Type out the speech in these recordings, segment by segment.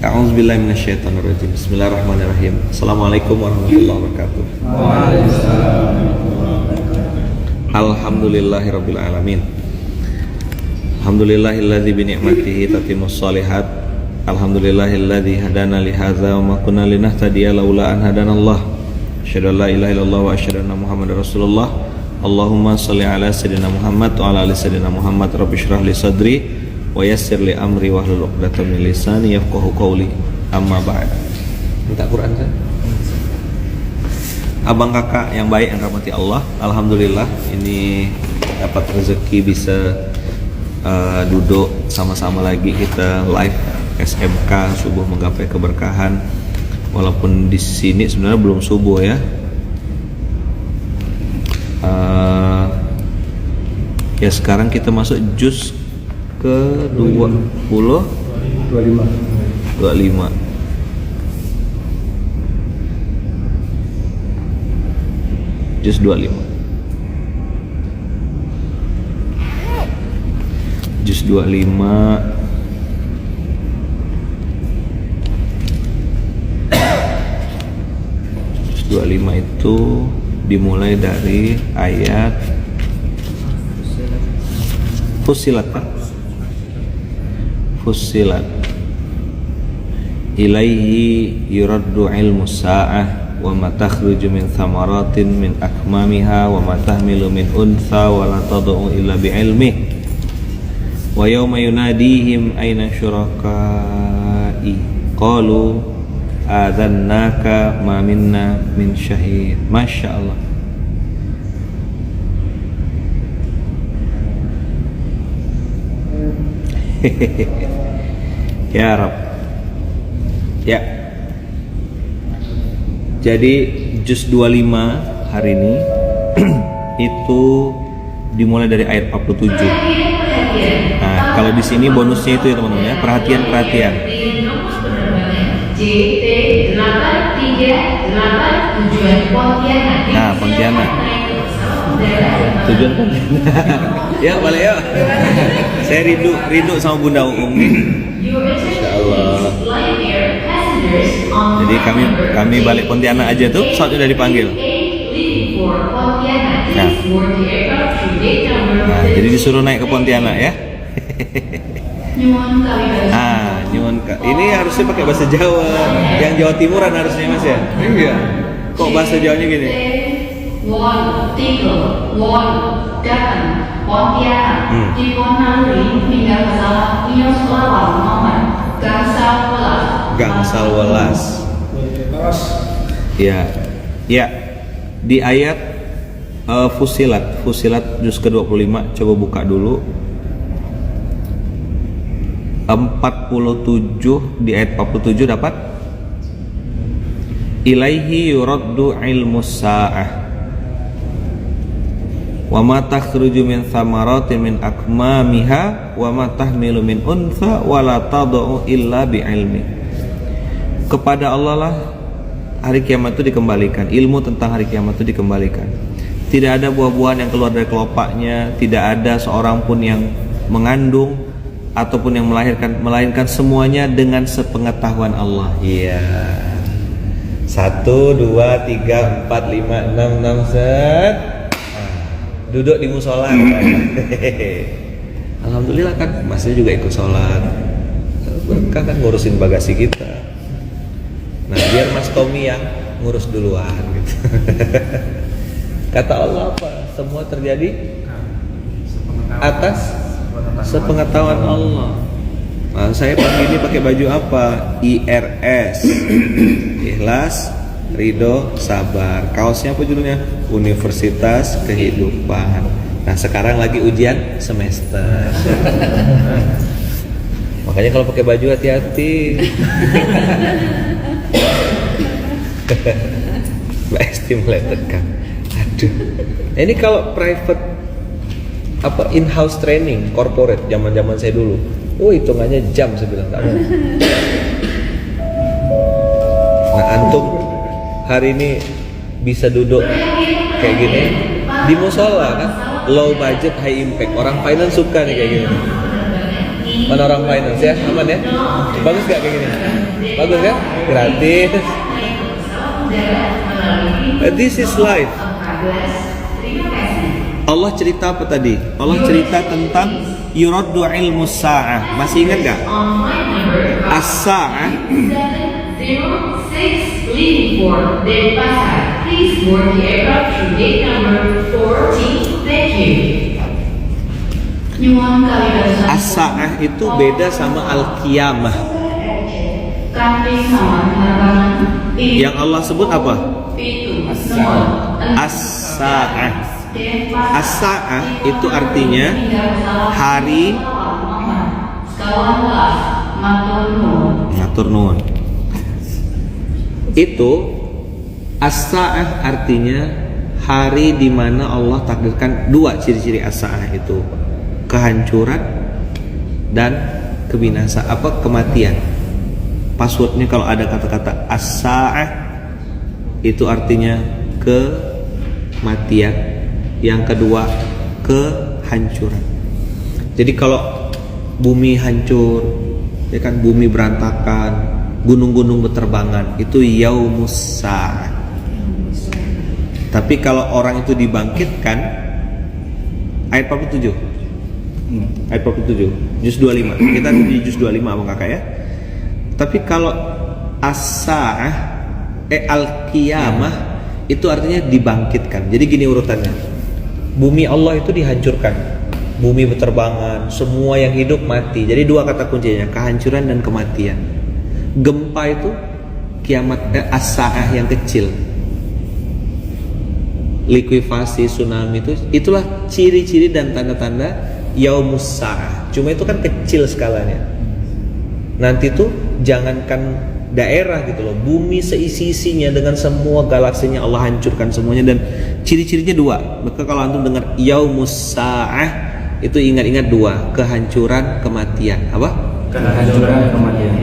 A'udzubillahi minasyaitonirrajim. Bismillahirrahmanirrahim. Assalamualaikum warahmatullahi wabarakatuh. Alhamdulillahirabbil alamin. Alhamdulillahilladzi bi ni'matihi tatimmus shalihat. Alhamdulillahilladzi hadana li hadza wa ma kunna linahtadiya laula an hadanallah. Asyhadu an la ilaha illallah wa asyhadu anna Muhammadar Rasulullah. Allahumma shalli ala sayyidina Muhammad wa ala ali sayyidina Muhammad. Rabbi shrah li sadri wa yassir li amri wahlul 'uqdatam min lisani yafqahu qawli. Amma ba'd. Minta Quran kan? Abang kakak yang baik yang rahmati Allah, alhamdulillah ini dapat rezeki bisa duduk sama-sama lagi kita live SMK subuh menggapai keberkahan. Walaupun di sini sebenarnya belum subuh ya. Ya sekarang kita masuk juz ke 25 juz 25 juz 25 itu dimulai dari ayat Fussilat ilaihi yuraddu ilmu sa'ah wa ma takhruju min thamaratin min akmamiha wa ma tahmilu min untha wa la tad'u illa bi ilmih wa yawma yunadihim aina syuraka'i qalu adzannaka ma minna min syahid. Masya Allah. Ya Rabb. Ya. Jadi juz 25 hari ini itu dimulai dari ayat 47. Nah, kalau di sini bonusnya itu ya teman-teman ya, perhatian. Nah, Pontianak. Tujuan Pontianak. Ya, balik ya. Saya rindu sama Bunda Uung nih. Insyaallah. Jadi kami balik Pontianak aja tuh, saat udah dipanggil. Nah, jadi disuruh naik ke Pontianak ya. Ini harusnya pakai bahasa Jawa. Yang Jawa Timuran harusnya Mas ya. Iya. Kok bahasa Jawanya gini? Pontianak diponari hingga masalah Mios Lawan Momen Gangsal Welas. Ya. Di ayat Fussilat juz ke-25 coba buka dulu. 47 di ayat 47 dapat ilaihi yuraddu ilmus sa'ah wa ma takhruju min thamaratin min akmamiha wa ma tahmilu min untha wa la tad'u illa bi ilmi. Kepada Allah lah hari kiamat itu dikembalikan, ilmu tentang hari kiamat itu dikembalikan. Tidak ada buah-buahan yang keluar dari kelopaknya, tidak ada seorang pun yang mengandung ataupun yang melainkan semuanya dengan sepengetahuan Allah. Iya. 1 2 3 4 5 6 set. Duduk di musola. Alhamdulillah kan masnya juga ikut sholat. Berkah kan ngurusin bagasi kita. Nah biar Mas Tommy yang ngurus duluan gitu. Kata Allah apa? Semua terjadi atas sepengetahuan Allah. Nah, saya pagi ini pakai baju apa? IRS. Ikhlas, ridho, sabar. Kaosnya apa judulnya? Universitas Kehidupan. Nah sekarang lagi ujian semester. Makanya kalau pakai baju hati-hati. Mbak Esti mulai tekan. Aduh. Ini kalau private in-house training corporate zaman saya dulu. Hitungannya jam saya bilang tak mau. Nah antum hari ini bisa duduk kayak gini di musola kan, low budget high impact. Orang finance suka nih kayak gini. Mana orang finance ya? Aman ya? Bagus gak kayak gini? Bagus kan? Gratis. This is life. Allah cerita apa tadi? Allah cerita tentang yuraddu ilmu sa'ah. Masih ingat gak? As-sa'ah. As-sa'ah itu beda sama al-qiyamah. Yang Allah sebut apa? As-sa'ah. As-sa'ah itu artinya hari. Matur nuwun. Itu as-sa'ah artinya hari di mana Allah takdirkan dua ciri-ciri as-sa'ah itu, kehancuran dan kebinasaan, kematian. Passwordnya kalau ada kata-kata as-sa'ah itu artinya kematian. Yang kedua kehancuran. Jadi kalau bumi hancur, ya kan, bumi berantakan, gunung-gunung berterbangan, itu yaumus sa'ah. Tapi kalau orang itu dibangkitkan, ayat 47. Ayat 47, juz 25. Kita di juz 25 Abang Kakak ya. Tapi kalau as-sa'ah al-qiyamah itu artinya dibangkitkan. Jadi gini urutannya. Bumi Allah itu dihancurkan, bumi berterbangan, semua yang hidup mati. Jadi dua kata kuncinya, kehancuran dan kematian. Gempa itu kiamat, as-sa'ah yang kecil. Likuifasi, tsunami itu, itulah ciri-ciri dan tanda-tanda yaumus sa'ah. Cuma itu kan kecil skalanya. Nanti tuh jangankan daerah gitu loh, bumi seisi-isinya dengan semua galaksinya Allah hancurkan semuanya, dan ciri-cirinya dua. Maka kalau antum dengar yaumus sa'ah itu ingat-ingat dua, kehancuran, kematian. Apa? Kehancuran, kematian.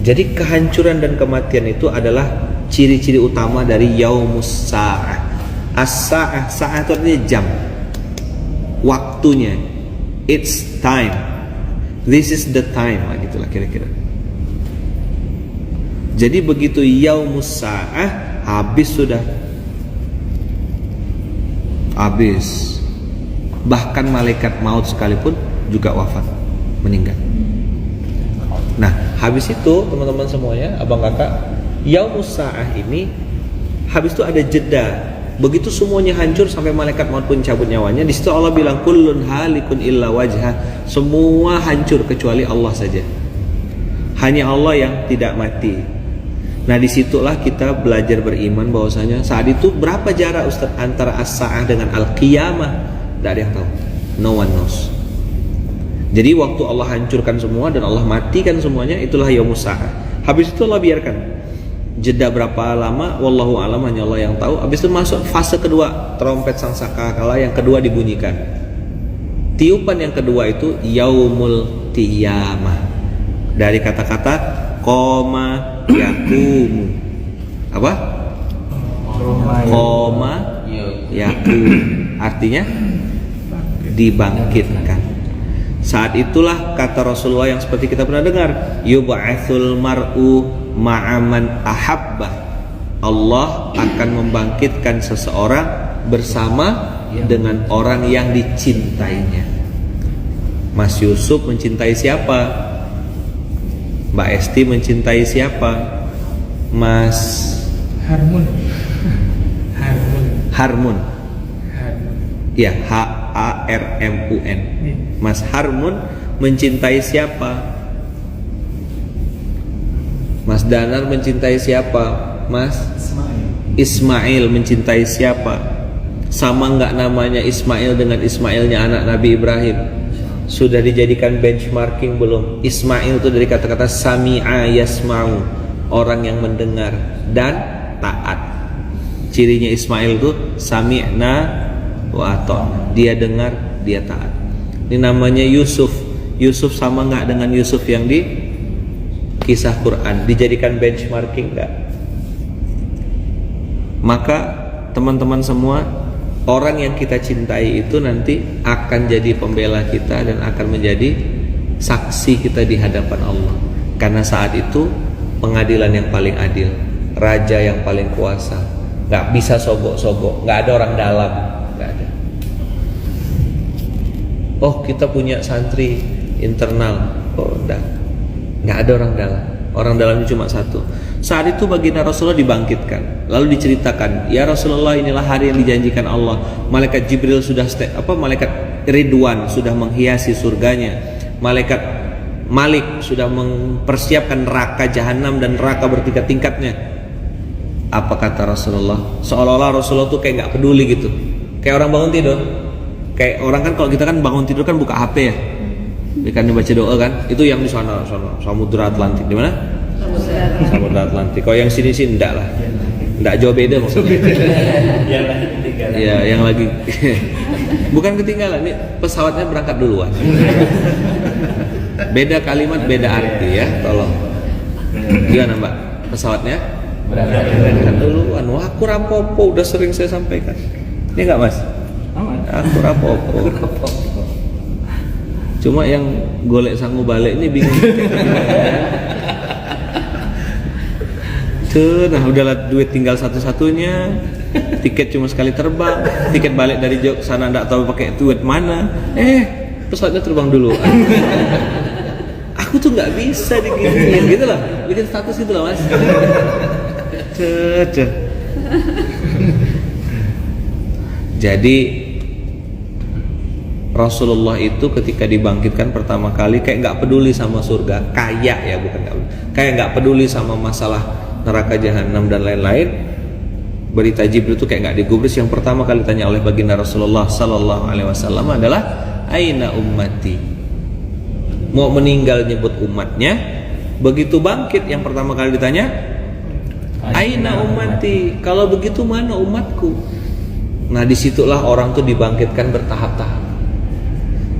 Jadi kehancuran dan kematian itu adalah ciri-ciri utama dari yaumus sa'ah. As-sa'ah, sa'ah itu artinya jam, waktunya, it's time, this is the time, gitulah kira-kira. Jadi begitu yaumus sa'ah habis, sudah habis. Bahkan malaikat maut sekalipun juga wafat, meninggal. Nah, habis itu teman-teman semuanya, abang kakak, yaumus sa'ah ini habis itu ada jeda. Begitu semuanya hancur sampai malaikat maut pun cabut nyawanya, di situ Allah bilang kullun halikun illa wajha. Semua hancur kecuali Allah saja. Hanya Allah yang tidak mati. Nah, disitulah kita belajar beriman bahwasanya saat itu berapa jarak Ustaz antara as-sa'ah dengan al-qiyamah? Tidak ada yang tahu. No one knows. Jadi waktu Allah hancurkan semua dan Allah matikan semuanya, itulah yaumus sa'ah. Habis itu Allah biarkan jeda berapa lama, wallahu alam, hanya Allah yang tahu. Habis itu masuk fase kedua, trompet sangkakala yang kedua dibunyikan. Tiupan yang kedua itu yaumul qiyamah. Dari kata-kata qoma yakumu. Apa? Qoma yakumu, artinya dibangkitkan. Saat itulah kata Rasulullah yang seperti kita pernah dengar, yub'atsul mar'u ma'aman ahabba. Allah akan membangkitkan seseorang bersama dengan orang yang dicintainya. Mas Yusuf mencintai siapa? Mbak Esti mencintai siapa? Mas Harmun. Ya, Harmun. Mas Harmun mencintai siapa? Mas Danar mencintai siapa? Mas Ismail mencintai siapa? Sama nggak namanya Ismail dengan Ismailnya anak Nabi Ibrahim? Sudah dijadikan benchmarking belum? Ismail itu dari kata-kata sami'a yasma'u, orang yang mendengar dan taat. Cirinya Ismail itu sami'na wa ata'na, dia dengar, dia taat. Ini namanya Yusuf. Yusuf sama nggak dengan Yusuf yang di kisah Quran? Dijadikan benchmarking nggak? Maka teman-teman semua, orang yang kita cintai itu nanti akan jadi pembela kita dan akan menjadi saksi kita di hadapan Allah. Karena saat itu pengadilan yang paling adil, raja yang paling kuasa, nggak bisa sogok-sogok, nggak ada orang dalam, nggak ada. Oh kita punya santri internal, oh nggak ada orang dalam. Orang dalamnya cuma satu. Saat itu baginda Rasulullah dibangkitkan, lalu diceritakan, ya Rasulullah, inilah hari yang dijanjikan Allah. Malaikat Jibril sudah malaikat Ridwan sudah menghiasi surganya. Malaikat Malik sudah mempersiapkan neraka jahanam dan neraka bertingkat-tingkatnya. Apa kata Rasulullah? Seolah-olah Rasulullah tuh kayak nggak peduli gitu. Kayak orang bangun tidur. Kayak orang kan kalau kita kan bangun tidur kan buka HP ya. Kan dibaca doa kan, itu yang di sana Samudra Atlantik. Di mana? Samudra Atlantik. Kalau yang sini enggak lah, enggak jauh beda maksudnya. Ya, yang lagi bukan ketinggalan, ini pesawatnya berangkat duluan. Beda kalimat, beda arti ya, tolong. Gimana Mbak? Pesawatnya berangkat duluan. Wah, aku rapopo, udah sering saya sampaikan. Ini enggak Mas? Aku rapopo. Cuma yang golek sangu balik ini bingung. Tuh, nah udahlah duit tinggal satu-satunya, tiket cuma sekali terbang, tiket balik dari sana nggak tahu pakai duit mana. Pesawatnya terbang dulu. Aku tuh nggak bisa diginiin gitu loh, bikin status gitu loh Mas. Jadi Rasulullah itu ketika dibangkitkan pertama kali kayak nggak peduli sama surga, kayak nggak peduli sama masalah neraka jahanam dan lain-lain. Berita Jibril itu kayak nggak digubris. Yang pertama kali tanya oleh baginda Rasulullah Sallallahu Alaihi Wasallam adalah Aina ummati. Mau meninggal nyebut umatnya, begitu bangkit yang pertama kali ditanya Aina ummati. Kalau begitu mana umatku? Nah disitulah orang tuh dibangkitkan bertahap-tahap.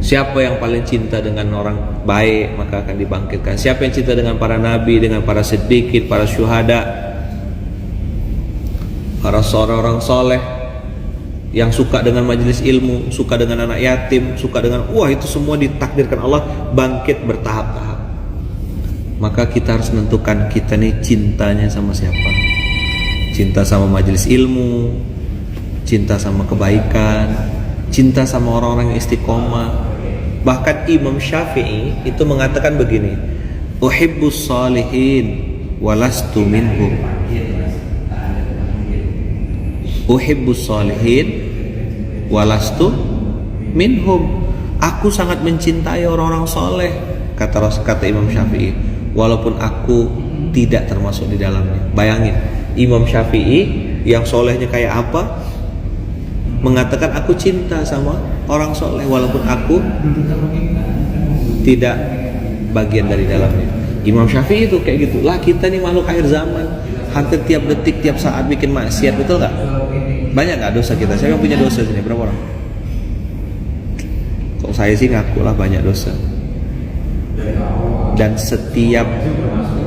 Siapa yang paling cinta dengan orang baik maka akan dibangkitkan. Siapa yang cinta dengan para nabi, dengan para siddiqin, para syuhada, para orang soleh, yang suka dengan majelis ilmu, suka dengan anak yatim, suka dengan itu semua ditakdirkan Allah bangkit bertahap-tahap. Maka kita harus menentukan kita nih cintanya sama siapa. Cinta sama majelis ilmu, cinta sama kebaikan, cinta sama orang-orang yang istiqomah. Bahkan Imam Syafi'i itu mengatakan begini, uhibbus salihin walastu minhum. Uhibbus salihin walastu minhum. Aku sangat mencintai orang-orang soleh, kata Imam Syafi'i, walaupun aku tidak termasuk di dalamnya. Bayangin, Imam Syafi'i yang solehnya kayak apa mengatakan aku cinta sama orang soleh walaupun aku tidak bagian dari dalamnya. Imam Syafi'i itu kayak gitu. Lah kita nih makhluk akhir zaman, hampir tiap detik, tiap saat bikin maksiat, betul nggak? Banyak nggak dosa kita? Siapa yang punya dosa sini? Berapa orang? Kok saya sih ngaku lah banyak dosa. Dan setiap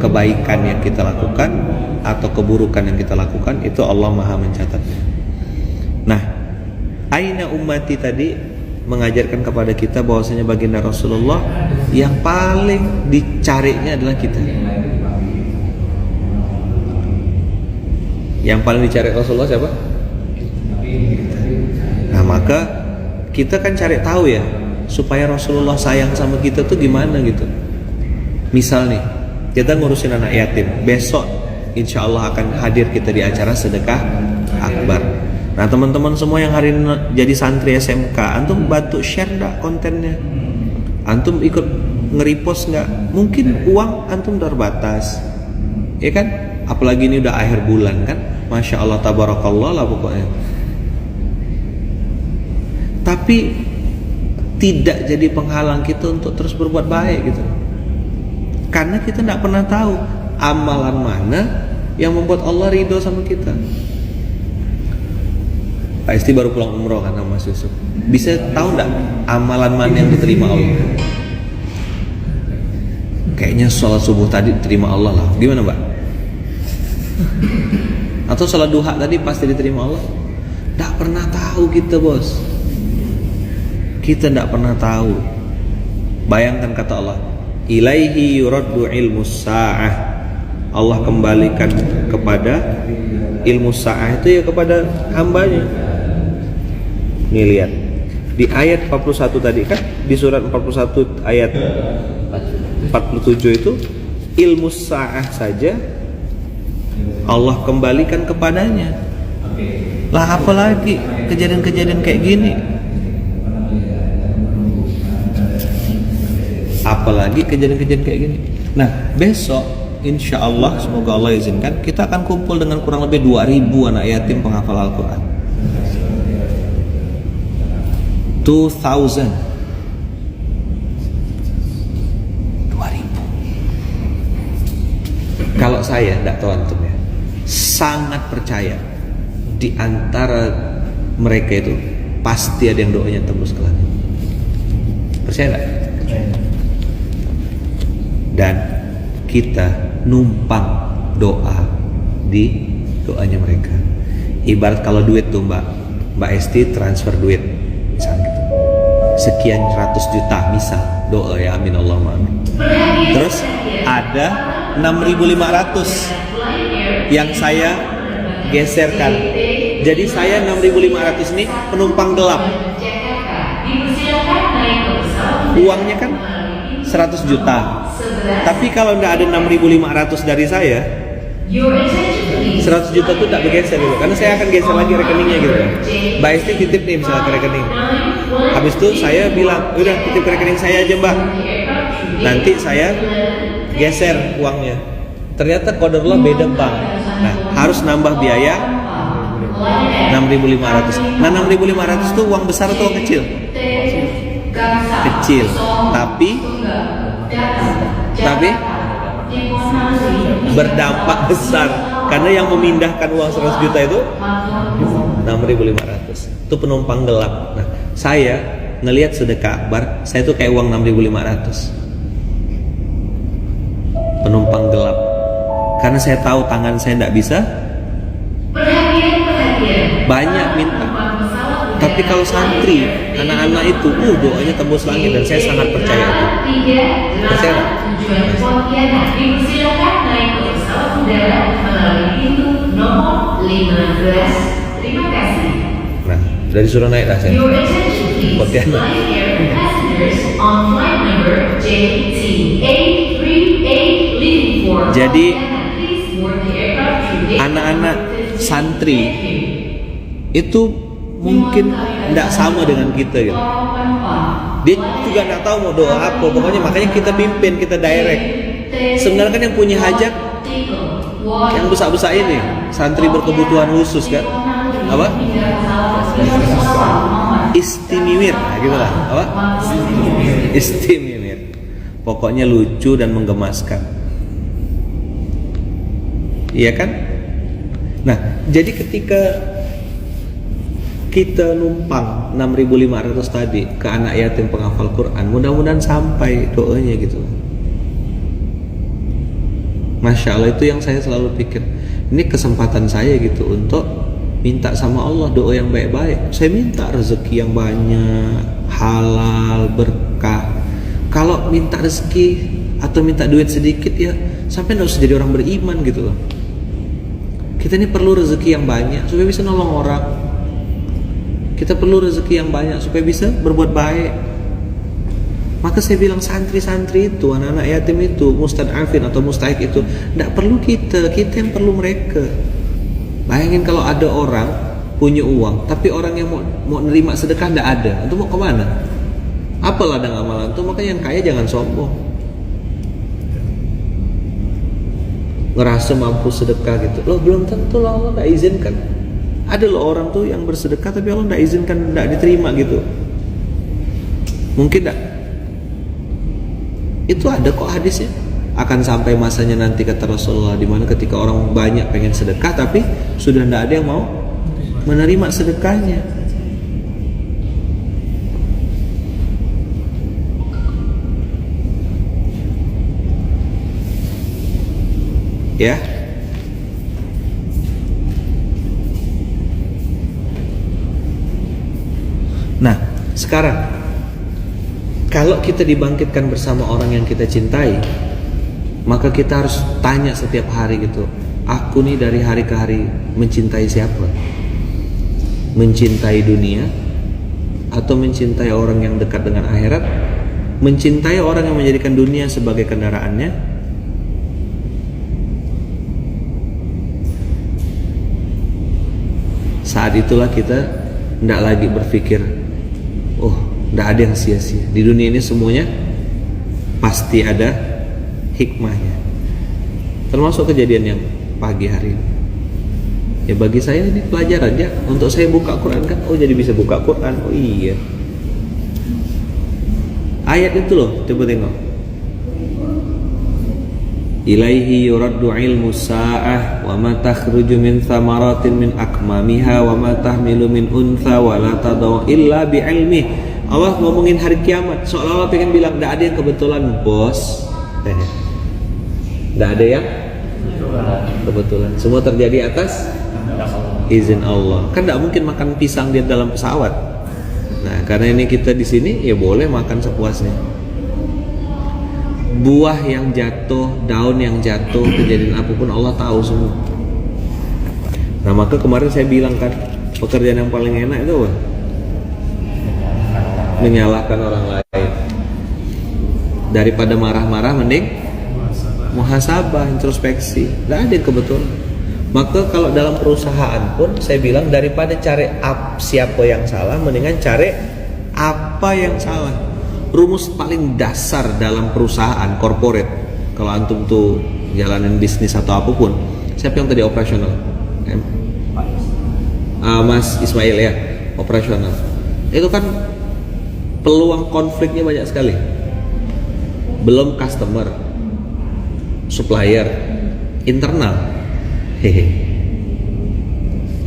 kebaikan yang kita lakukan atau keburukan yang kita lakukan itu Allah Maha mencatatnya. Nah, Aina ummati tadi mengajarkan kepada kita bahwasanya baginda Rasulullah yang paling dicarinya adalah kita. Yang paling dicari Rasulullah siapa? Nah maka kita kan cari tahu ya, supaya Rasulullah sayang sama kita tuh gimana gitu. Misal nih, kita ngurusin anak yatim, besok insya Allah akan hadir kita di acara sedekah akbar. Nah teman-teman semua yang hari ini jadi santri SMK, antum bantu share nggak kontennya? Antum ikut nge-repost nggak? Mungkin uang antum terbatas, ya kan? Apalagi ini udah akhir bulan kan? Masya Allah tabarakallah lah pokoknya. Tapi tidak jadi penghalang kita untuk terus berbuat baik gitu. Karena kita nggak pernah tahu amalan mana yang membuat Allah ridho sama kita. Pak Isti baru pulang umroh kan sama Mas Yusuf. Bisa tahu nggak amalan mana yang diterima Allah? Kayaknya sholat subuh tadi diterima Allah lah. Gimana Mbak? Atau sholat duha tadi pasti diterima Allah? Nggak pernah tahu kita bos. Kita nggak pernah tahu. Bayangkan kata Allah, ilaihi yuraddu ilmus sa'ah. Allah kembalikan kepada ilmu sa'ah itu ya kepada hambanya. Nih lihat di ayat 41 tadi kan, di surat 41 ayat 47 itu ilmu sa'ah saja Allah kembalikan kepadanya. Lah apalagi kejadian-kejadian kayak gini, apalagi kejadian-kejadian kayak gini. Nah besok insya Allah, semoga Allah izinkan, kita akan kumpul dengan kurang lebih 2000 anak yatim penghafal Al-Quran. 2000 Kalau saya, tidak tahu antum ya, sangat percaya di antara mereka itu pasti ada yang doanya tembus ke langit. Percaya nggak? Dan kita numpang doa di doanya mereka. Ibarat kalau duit tuh Mbak Esti transfer duit misalnya gitu, sekian ratus juta misal, doa ya amin Allahumma amin. Terus ada 6.500 yang saya geserkan. Jadi saya 6.500 ini penumpang gelap. Uangnya kan 100 juta. Tapi kalau tidak ada 6.500 dari saya, 100 juta itu tidak bergeser gitu. Karena saya akan geser lagi rekeningnya gitu. Mbak Esti titip nih misalnya ke rekening. Habis itu saya bilang, udah titip ke rekening saya aja Mbak. Nanti saya geser uangnya. Ternyata qadarullah beda bank. Nah, harus nambah biaya 6.500. Nah, 6.500 itu uang besar atau uang kecil? Kecil. Tapi berdampak besar karena yang memindahkan uang 100 juta itu 6.500. Itu penumpang gelap. Nah, saya ngelihat sedekah akbar, saya tuh kayak uang 6.500. Penumpang gelap. Karena saya tahu tangan saya tidak bisa banyak minta. Tapi kalau santri, anak-anak itu, doanya tembus langit dan saya sangat percaya itu. Percaya nggak? Nah, dari suruh naik lah saya. Pontianak. Jadi anak-anak santri itu mungkin tidak sama dengan kita gitu. Dia juga tidak tahu mau doa apa, pokoknya makanya kita pimpin, kita direct. Sebenarnya kan yang punya hajat yang besar-besar ini, santri berkebutuhan khusus kan? Apa? Istimimir, nah, gitu lah. Apa? Istimimir. Pokoknya lucu dan menggemaskan. Iya kan? Nah, jadi ketika kita numpang 6.500 tadi ke anak yatim penghafal Quran, mudah-mudahan sampai doanya gitu. Masya Allah, itu yang saya selalu pikir. Ini kesempatan saya gitu untuk minta sama Allah doa yang baik-baik. Saya minta rezeki yang banyak, halal, berkah. Kalau minta rezeki atau minta duit sedikit ya sampai nggak usah jadi orang beriman gitu loh. Kita ini perlu rezeki yang banyak supaya bisa nolong orang. Kita perlu rezeki yang banyak supaya bisa berbuat baik. Maka saya bilang santri-santri itu, anak-anak yatim itu, mustad'afin atau mustahik itu, tidak perlu kita yang perlu mereka. Bayangin kalau ada orang punya uang, tapi orang yang mau nerima sedekah tidak ada, itu mau kemana? Apalah dengan amalan itu? Makanya yang kaya jangan sombong. Ngerasa mampu sedekah gitu, loh belum tentu loh, Allah tidak izinkan. Ada loh orang tuh yang bersedekah tapi Allah tidak izinkan, tidak diterima gitu. Mungkin tidak. Itu ada kok hadisnya. Akan sampai masanya nanti kata Rasulullah, di mana ketika orang banyak pengen sedekah tapi sudah tidak ada yang mau menerima sedekahnya. Ya. Nah, sekarang Kalau kita dibangkitkan bersama orang yang kita cintai, maka kita harus tanya setiap hari gitu, aku nih dari hari ke hari mencintai siapa? Mencintai dunia atau mencintai orang yang dekat dengan akhirat? Mencintai orang yang menjadikan dunia sebagai kendaraannya? Saat itulah kita tidak lagi berpikir, oh, tidak ada yang sia-sia. Di dunia ini semuanya pasti ada hikmahnya. Termasuk kejadian yang pagi hari ini. Ya bagi saya ini pelajaran aja. Untuk saya buka Quran kan, oh jadi bisa buka Quran. Oh iya. Ayat itu loh, coba tengok. Ilaihi yuraddu ilmu sa'ah wa ma takhruju min thamaratin min akmamiha wa ma tahmilu min untha wa la tadau illa bi ilmi. Allah ngomongin hari kiamat seolah-olah pengen bilang tidak ada yang kebetulan, bos. Tidak ada yang kebetulan. Semua terjadi atas izin Allah. Kan tidak mungkin makan pisang di dalam pesawat. Nah, karena ini kita di sini ya boleh makan sepuasnya. Buah yang jatuh, daun yang jatuh, kejadian apapun Allah tahu semua. Nah, maka kemarin saya bilang kan, pekerjaan yang paling enak itu apa? Menyalahkan orang lain. Daripada marah-marah mending muhasabah, introspeksi. Tidak ada yang kebetulan. Maka kalau dalam perusahaan pun saya bilang daripada cari siapa yang salah, mendingan cari apa yang salah. Rumus paling dasar dalam perusahaan corporate, kalau antum tuh jalanin bisnis atau apapun, siapa yang tadi operasional? Mas Ismail ya, operasional. Itu kan peluang konfliknya banyak sekali. Belum customer, supplier, internal. Hehe.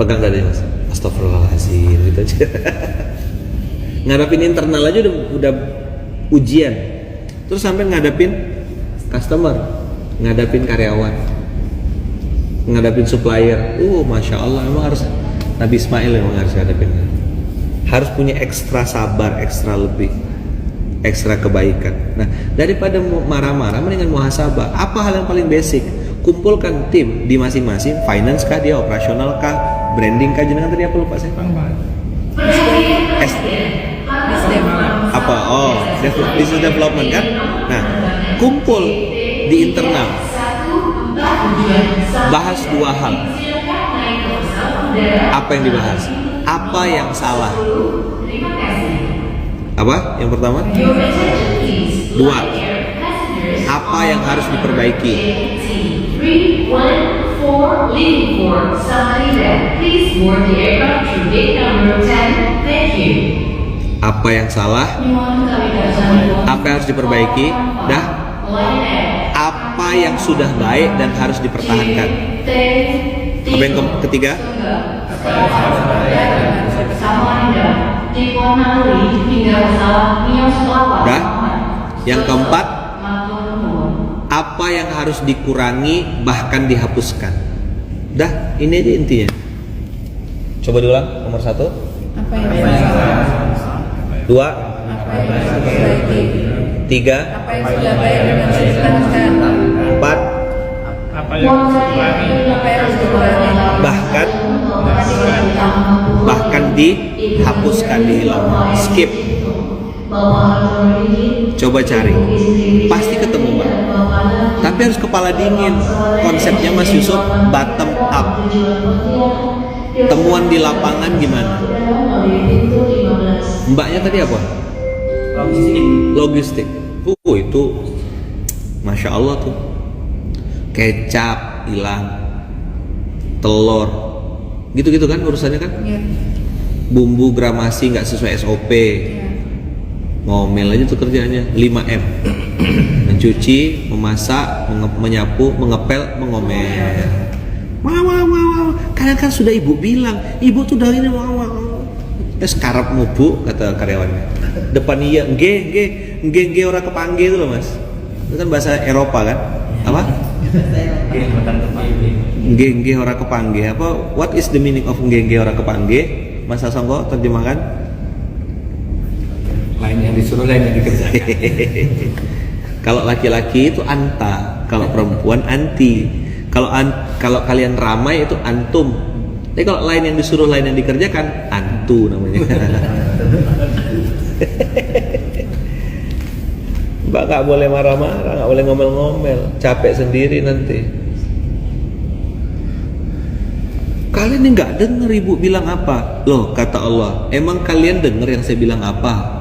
Pegang tadi mas. Astagfirullahaladzim gitu aja. Ngadapin internal aja udah ujian. Terus sampai ngadapin customer, ngadapin karyawan, ngadapin supplier. Masya Allah, emang harus Nabi Ismail emang harus ngadapin. Harus punya ekstra sabar, ekstra lebih, ekstra kebaikan. Nah, daripada marah-marah, mendingan muhasabah. Apa hal yang paling basic? Kumpulkan tim di masing-masing. Finance kah dia, operasional kah, branding kah, jenengan tadi apa lupa saya? Apa? Business development kan? Nah, kumpul di internal. Bahas dua hal. Apa yang dibahas? Apa yang salah? Apa? Yang pertama? Dua. Apa yang harus diperbaiki? Apa yang salah? Apa yang harus diperbaiki? Dah. Apa yang sudah baik dan harus dipertahankan? Apa yang ketiga? Dah. Yang keempat, apa yang harus dikurangi bahkan dihapuskan? Dah, ini aja intinya. Coba diulang. Nomor 1. Apa yang salah? 2. 3. Apa yang sudah baik dan harus dipertahankan? 4. Apa yang harus dikurangi? Bahkan dihapuskan, dihilangkan. Skip. Coba cari, pasti ketemu Mbak. Tapi harus kepala dingin. Konsepnya Mas Yusuf bottom up. Temuan di lapangan gimana? Mbaknya tadi apa? Logistik. Itu Masya Allah tuh. Kecap hilang, telur, gitu-gitu kan urusannya kan? Ya. Bumbu gramasi nggak sesuai SOP. Ya. Ngomel aja tuh kerjaannya. 5M. Mencuci, memasak, menyapu, mengepel, mengomel. Wow. Kadang kan sudah ibu bilang, ibu tuh dari ini wow. Sekarap mubu kata karyawannya. Depan iya, nge orang kepanggih itu loh mas. Itu kan bahasa Eropa kan? Apa? Nge orang kepanggih. Apa? What is the meaning of nge orang kepanggih? Mas Songko terjemahkan. Lain yang disuruh, lain yang dikerjakan. Kalau laki-laki itu anta, kalau perempuan anti. Kalau kalian ramai itu antum. Tapi kalau lain yang disuruh, lain yang dikerjakan, antu namanya. Mbak nggak boleh marah-marah, nggak boleh ngomel-ngomel, capek sendiri nanti. Kalian ini nggak denger ibu bilang apa? Loh, kata Allah, emang kalian denger yang saya bilang apa?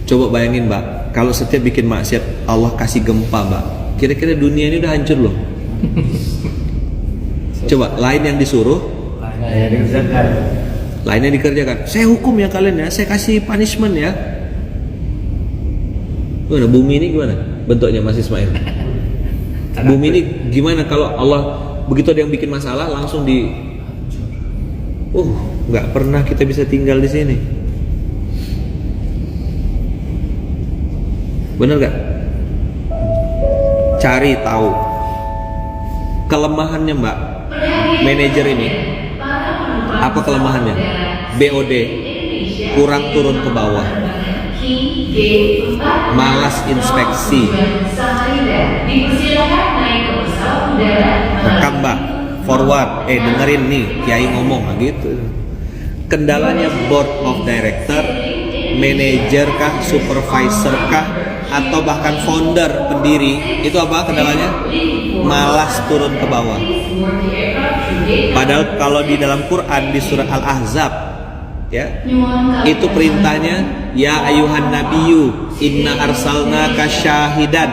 Coba bayangin mbak, kalau setiap bikin maksiat Allah kasih gempa mbak, kira-kira dunia ini udah hancur loh. Coba lain yang disuruh, lain yang dikerjakan. Saya hukum ya kalian ya, saya kasih punishment ya. Gimana bumi ini gimana bentuknya Mas Ismail? Bumi ini gimana kalau Allah begitu ada yang bikin masalah langsung nggak pernah kita bisa tinggal di sini. Bener gak? Cari tahu kelemahannya mbak manajer ini. Apa kelemahannya? BOD kurang turun ke bawah, malas inspeksi. Rekam mbak, forward, dengerin nih Kiai ngomong gitu. Kendalanya board of director, manajer kah, supervisor kah, atau bahkan founder, pendiri, itu apa kendalanya? Malas turun ke bawah. Padahal kalau di dalam Quran di surah Al-Ahzab ya, itu perintahnya ya ayuhan nabiyyu inna arsalnaka syahidan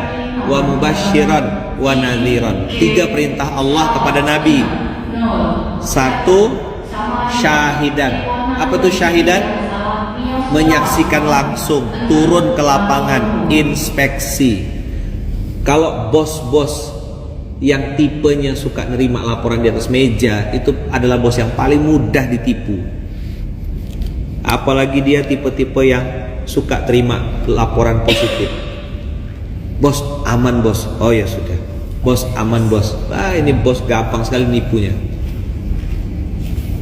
wa mubasysyiran wa nadhiran. 3 perintah Allah kepada nabi. 1, syahidan. Apa tuh syahidan? Menyaksikan langsung, turun ke lapangan, inspeksi. Kalau bos-bos yang tipenya suka nerima laporan di atas meja, itu adalah bos yang paling mudah ditipu. Apalagi dia tipe-tipe yang suka terima laporan positif. Bos aman bos, oh ya sudah. Bos aman bos, ini bos gampang sekali nipunya.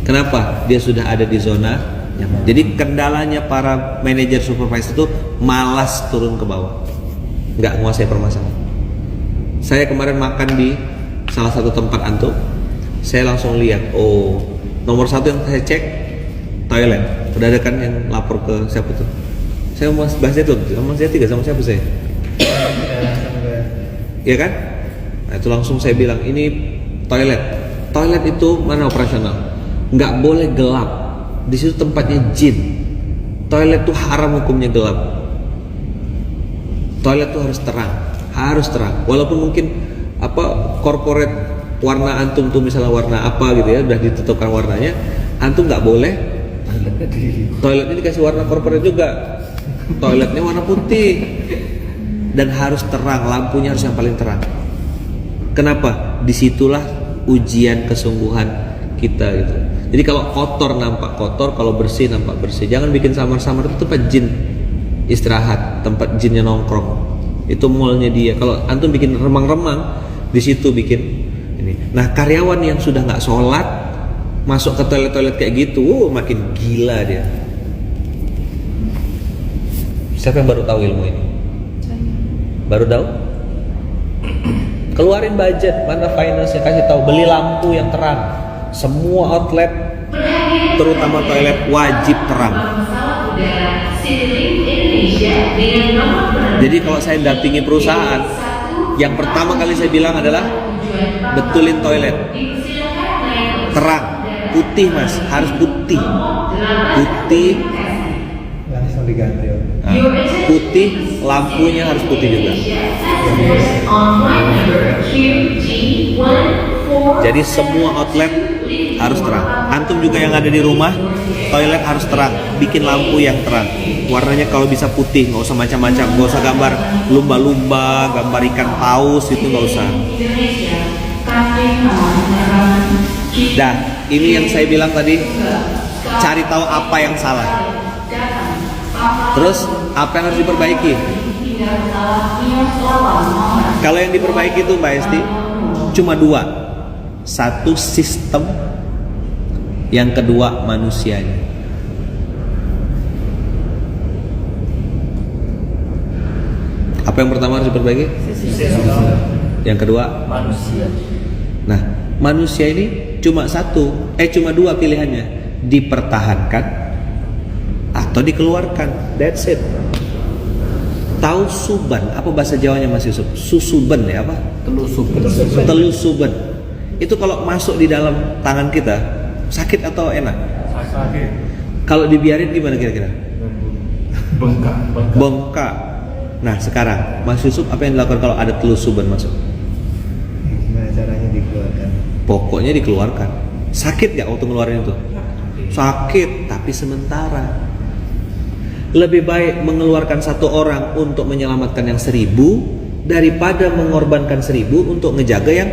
Kenapa? Dia sudah ada di zona. Jadi kendalanya para manajer supervisor itu malas turun ke bawah, nggak menguasai permasalahan. Saya kemarin makan di salah satu tempat antum, saya langsung lihat, nomor 1 yang saya cek toilet. Udah ada kan yang lapor ke siapa tuh? Saya mau bahas itu, sama saya 3 sama siapa saya? Iya kan? Nah itu langsung saya bilang ini toilet. Toilet itu mana operasional? Nggak boleh gelap. Di situ tempatnya jin. Toilet tuh haram hukumnya gelap. Toilet tuh harus terang. Walaupun mungkin corporate warna antum tuh misalnya warna apa gitu ya, udah ditetapkan warnanya, antum nggak boleh. Toiletnya dikasih warna corporate juga. Toiletnya warna putih dan harus terang, lampunya harus yang paling terang. Kenapa? Disitulah ujian kesungguhan kita gitu. Jadi kalau kotor nampak kotor, kalau bersih nampak bersih. Jangan bikin samar-samar, itu tempat jin istirahat, tempat jinnya nongkrong. Itu mallnya dia. Kalau antum bikin remang-remang, di situ bikin ini. Nah karyawan yang sudah nggak sholat masuk ke toilet-toilet kayak gitu, makin gila dia. Siapa yang baru tahu ilmu ini? Baru tahu? Keluarin budget, mana finance-nya, kasih tahu beli lampu yang terang. Semua outlet, terutama toilet, wajib terang. Jadi kalau saya dampingi perusahaan, yang pertama kali saya bilang adalah betulin toilet, terang, putih mas, harus putih, langsung diganti. Putih, lampunya harus putih juga. Jadi semua outlet harus terang. Antum juga yang ada di rumah, toilet harus terang. Bikin lampu yang terang. Warnanya kalau bisa putih, nggak usah macam-macam. Nggak usah gambar lumba-lumba, gambar ikan paus, itu nggak usah. Dah, ini yang saya bilang tadi, cari tahu apa yang salah. Terus apa yang harus diperbaiki? Kalau yang diperbaiki itu Mbak Esti cuma 2. 1 sistem, Yang kedua manusianya. Apa yang pertama harus diperbaiki? Yang kedua Manusia. Nah, manusia ini cuma dua pilihannya, dipertahankan atau dikeluarkan. That's it. Tahu suban, apa bahasa Jawanya Mas Yusuf? Susuban ya apa? Telusuban. Itu kalau masuk di dalam tangan kita, sakit atau enak? Sakit. Kalau dibiarin gimana kira-kira? Bengkak. Nah, sekarang Mas Yusuf apa yang dilakukan kalau ada telusuban masuk? Gimana caranya dikeluarkan? Pokoknya dikeluarkan. Sakit gak waktu ngeluarin itu? Sakit, tapi sementara. Lebih baik mengeluarkan 1 orang untuk menyelamatkan yang 1000 daripada mengorbankan 1000 untuk ngejaga yang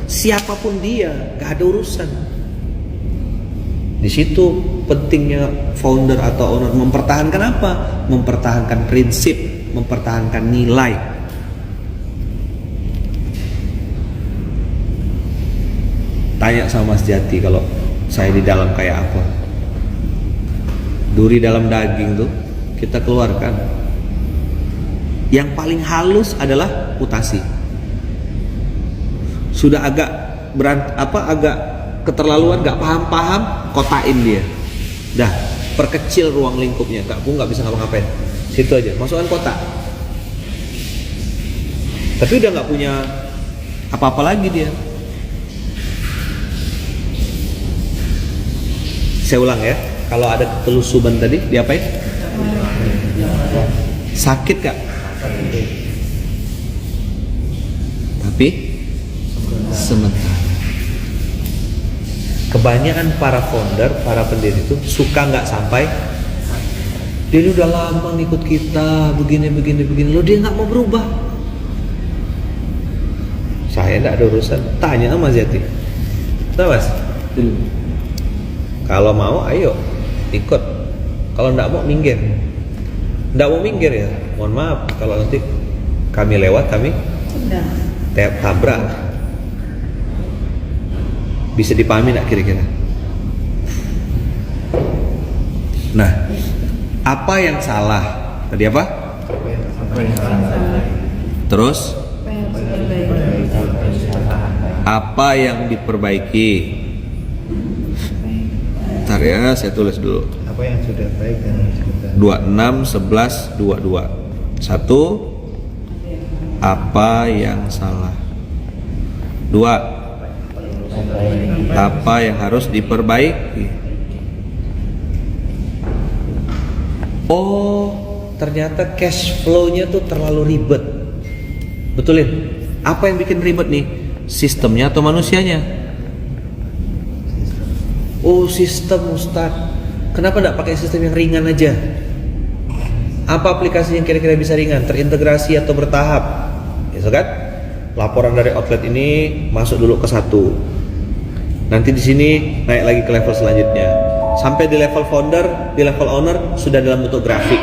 siapapun dia, gak ada urusan. Di situ pentingnya founder atau owner mempertahankan apa? Mempertahankan prinsip, mempertahankan nilai. Tanya sama Mas Jati kalau saya di dalam kayak apa. Duri dalam daging tuh kita keluarkan. Yang paling halus adalah mutasi. Sudah agak agak keterlaluan, gak paham-paham, kotain dia. Dah, perkecil ruang lingkupnya, nggak bisa ngapa-ngapain. Situ aja, masukkan kotak. Tapi udah nggak punya apa-apa lagi dia. Saya ulang ya, kalau ada telusuban tadi diapain? Sakit gak? Tapi sementara. Kebanyakan para founder, para pendiri itu suka nggak sampai. Dia ini udah lama ngikut kita, begini. Loh dia nggak mau berubah. Saya nggak ada urusan. Tanya sama Zati. Tahu Mas? Kalau mau, ayo ikut. Kalau nggak mau, minggir. Nggak mau minggir ya, mohon maaf. Kalau nanti kami lewat, kami tabrak. Bisa dipahami nggak kira-kira? Nah, apa yang salah? Tadi apa? Terus? Apa yang diperbaiki? Bentar ya, saya tulis dulu. Apa yang sudah baik dan sudah 26, 11, 22. 1. Apa yang salah? 2. Apa yang harus diperbaiki? Oh, ternyata cash flow-nya tuh terlalu ribet. Betulin. Apa yang bikin ribet nih? Sistemnya atau manusianya? Oh, sistem Ustaz. Kenapa enggak pakai sistem yang ringan aja? Apa aplikasi yang kira-kira bisa ringan? Terintegrasi atau bertahap? Gitu kan? Laporan dari outlet ini masuk dulu ke 1. Nanti di sini naik lagi ke level selanjutnya. Sampai di level founder, di level owner sudah dalam bentuk grafik.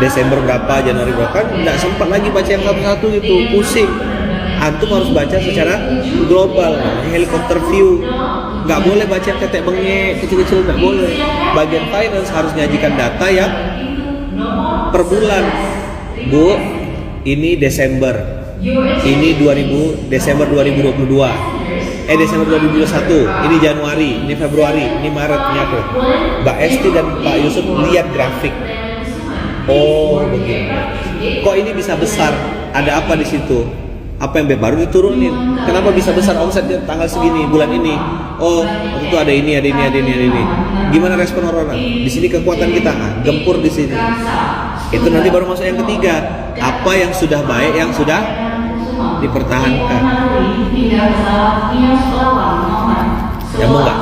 Desember berapa, Januari berapa, kan nggak sempat lagi baca yang satu-satu gitu, pusing. Antum harus baca secara global, helikopter view. Nggak boleh baca tetek bengek kecil-kecil, nggak boleh. Bagian finance harus nyajikan data yang per bulan. Bu, ini Desember, ini Desember 2022. Desember 2021, ini Januari, ini Februari, ini Maret, ini April. Mbak Esti dan Pak Yusuf lihat grafik. Oh, begini. Kok ini bisa besar? Ada apa di situ? Apa yang baru diturunin? Kenapa bisa besar omsetnya tanggal segini, bulan ini? Oh, waktu itu ada ini. Gimana respon orang? Di sini kekuatan kita, gempur di sini. Itu nanti baru masuk yang ketiga. Apa yang sudah baik, yang sudah dipertahankan. Nyambung nggak?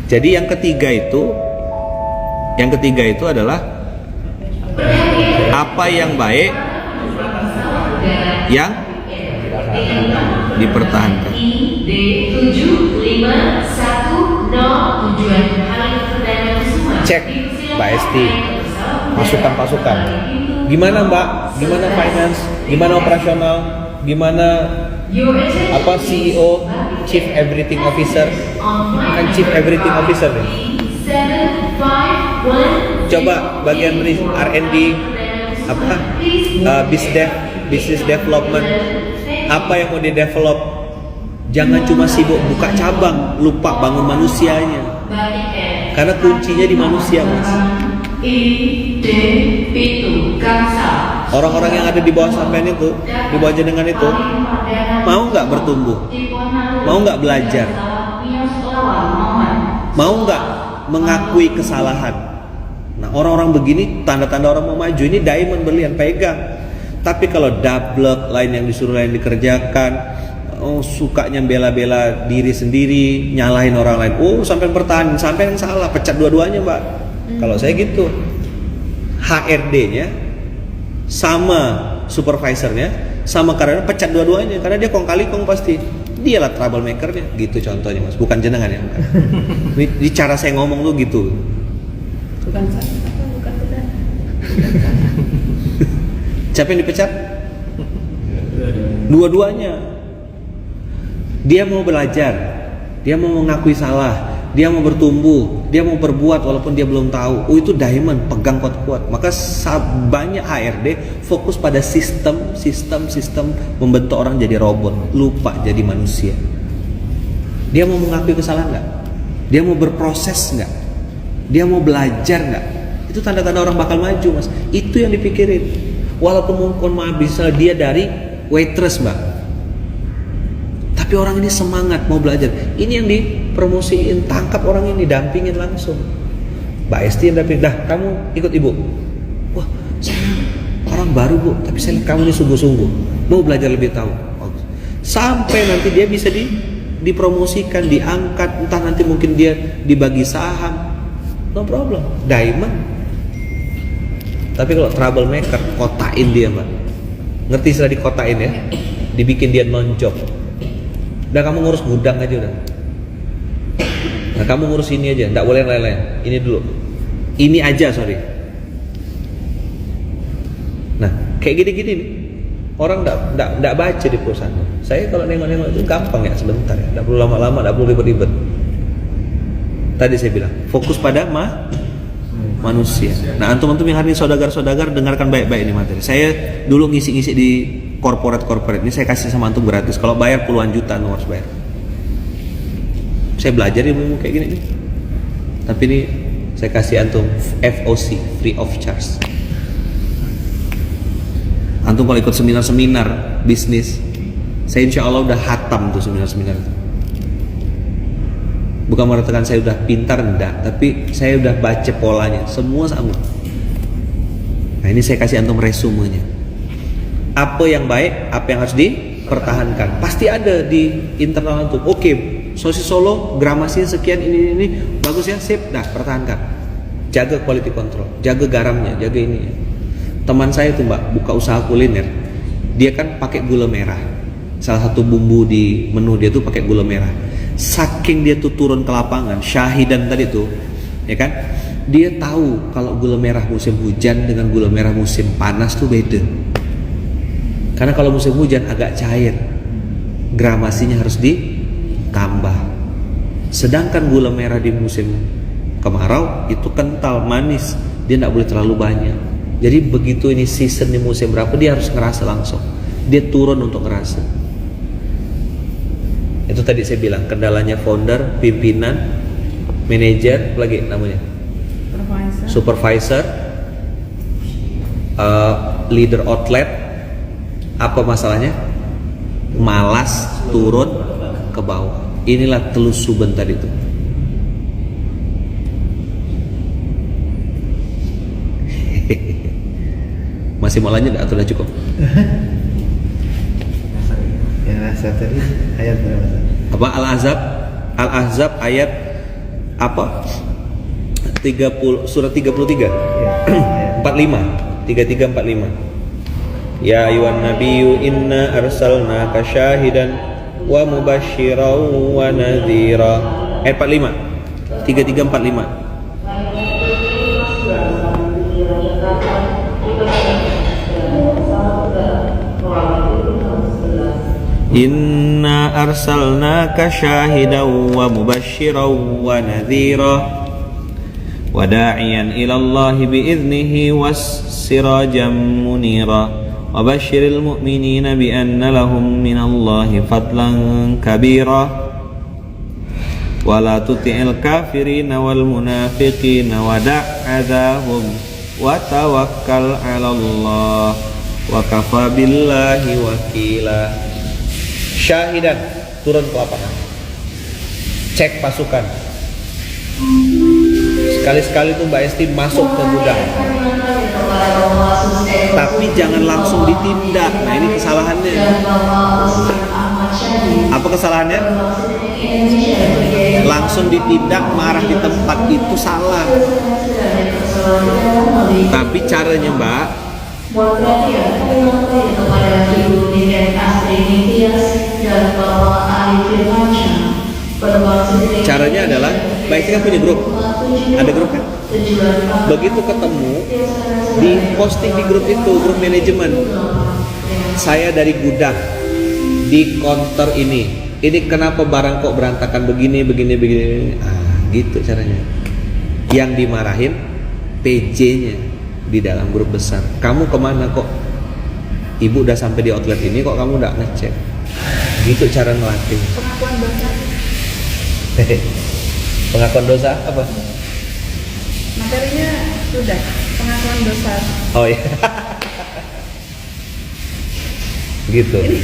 Jadi yang ketiga itu adalah apa yang baik yang dipertahankan. Cek Mbak Esti, pasukan. Gimana Mbak? Gimana finance? Gimana operasional? Gimana CEO? Chief Everything Officer. Kan Chief Everything Officer deh. Coba bagian R&D apa? Business development. Apa yang mau di develop? Jangan cuma sibuk buka cabang, lupa bangun manusianya. Karena kuncinya di manusia, Mas. Orang-orang yang ada di bawah sampean itu, di bawah jenengan itu, mau nggak bertumbuh? Mau nggak belajar? Mau nggak mengakui kesalahan? Nah, orang-orang begini, tanda-tanda orang mau maju ini diamond berlian, pegang. Tapi kalau double lain yang disuruh lain dikerjakan, sukanya bela-bela diri sendiri, nyalahin orang lain. Sampai pertahanan, sampai yang salah, pecat dua-duanya, Mbak. Kalau saya gitu, HRD-nya sama supervisornya sama karena pecat dua-duanya, karena dia kong kali kong pasti. Dialah troublemaker-nya, gitu contohnya, Mas. Bukan jenengan ya, bukan. Ini cara saya ngomong tuh gitu. Bukan benar. Siapa yang dipecat? Dua-duanya. Dia mau belajar, dia mau mengakui salah, dia mau bertumbuh, dia mau berbuat walaupun dia belum tahu. Itu diamond, pegang kuat-kuat. Maka banyak HRD fokus pada sistem membentuk orang jadi robot, lupa jadi manusia. Dia mau mengakui kesalahan nggak? Dia mau berproses nggak? Dia mau belajar nggak? Itu tanda-tanda orang bakal maju, Mas. Itu yang dipikirin. Walaupun mungkin bisa dia dari waitress, Mbak. Tapi orang ini semangat mau belajar. Ini yang dipromosiin, tangkap orang ini, dampingin langsung. Mbak Esti yang dampingin, dah kamu ikut ibu. Wah, saya orang baru Bu, tapi saya lihat kamu ini sungguh-sungguh mau belajar lebih tahu. Sampai nanti dia bisa dipromosikan, diangkat, entah nanti mungkin dia dibagi saham. No problem, diamond. Tapi kalau troublemaker, kotain dia, Mbak. Ngerti istilah dikotain ya? Dibikin dia non-job. Udah kamu ngurus gudang aja udah. Nah kamu ngurus ini aja, nggak boleh yang lain-lain. Ini dulu. Ini aja, sorry. Nah kayak gini-gini nih. Orang nggak baca di perusahaan. Saya kalau nengok-nengok itu gampang ya, sebentar ya. Nggak perlu lama-lama, nggak perlu ribet-ribet. Tadi saya bilang fokus pada manusia. Nah antum-antum yang hari ini saudagar-saudagar, dengarkan baik-baik ini materi. Saya dulu ngisi-ngisi di corporate ini saya kasih sama antum gratis. Kalau bayar puluhan juta antum harus bayar. Saya belajar ilmu kayak gini nih. Tapi ini saya kasih antum FOC, free of charge. Antum kalau ikut seminar-seminar bisnis, saya insya Allah udah hatam tuh seminar-seminar itu. Bukan mengatakan saya udah pintar, enggak, tapi saya udah baca polanya, semua sama. Nah ini saya kasih antum resumenya. Apa yang baik, apa yang harus dipertahankan. Pasti ada di internal antum. Oke, sosis Solo gramasinya sekian, ini bagus ya, sip, dah pertahankan. Jaga quality control, jaga garamnya, jaga ininya. Teman saya tuh Mbak buka usaha kuliner, dia kan pakai gula merah. Salah satu bumbu di menu dia tuh pakai gula merah. Saking dia tuh turun ke lapangan, syahidan tadi tuh, ya kan? Dia tahu kalau gula merah musim hujan dengan gula merah musim panas tuh beda. Karena kalau musim hujan agak cair, gramasinya harus ditambah. Sedangkan gula merah di musim kemarau itu kental, manis, dia tidak boleh terlalu banyak. Jadi begitu ini season di musim berapa, dia harus ngerasa langsung. Dia turun untuk ngerasa. Itu tadi saya bilang kendalanya founder, pimpinan, manajer, apa lagi namanya? Supervisor, leader outlet. Apa masalahnya? Malas turun ke bawah. Inilah telusuban tadi itu. Masih mau lanjut atau udah cukup? Yang Al-Ahzab tadi ayat berapa? Apa Al-Ahzab ayat apa? 30 surat 33. Ya, 45. 33 45. Ya ayuhan nabiyyu inna arsalnaka syahidan wa mubasysyiran wa nadhira. Ayat 45. 33 45. Inna arsalnaka syahidan wa mubasysyiran wa nadhira wa da'iyan ila Allah bi'idnihi was-sirajan munira wa basyiril mu'minina bi anna lahum minallahi fadlan kabira wa la tuti'il kafirina wal munafiqina wa da'adahum wa tawakkal 'ala Allah wa kafa billahi wakila. Syahidan, turun ke lapangan, cek pasukan. Sekali-sekali tuh Mbak Esti masuk ke gudang, tapi jangan langsung ditindak. Nah ini kesalahannya. Apa kesalahannya? Langsung ditindak, marah di tempat, itu salah. Tapi caranya Mbak, caranya adalah Mbak Esti kan punya grup, ada grup kan? Begitu ketemu, di posting di grup itu, grup manajemen, saya dari gudang di counter ini kenapa barang kok berantakan begini. Gitu caranya. Yang dimarahin PJ-nya di dalam grup besar. Kamu kemana kok? Ibu udah sampai di outlet ini kok kamu udah ngecek? Gitu cara ngelatih. Pengakuan dosa. Pengakuan dosa apa? Materinya sudah pengakuan dosa. Oh iya. Gitu. Ini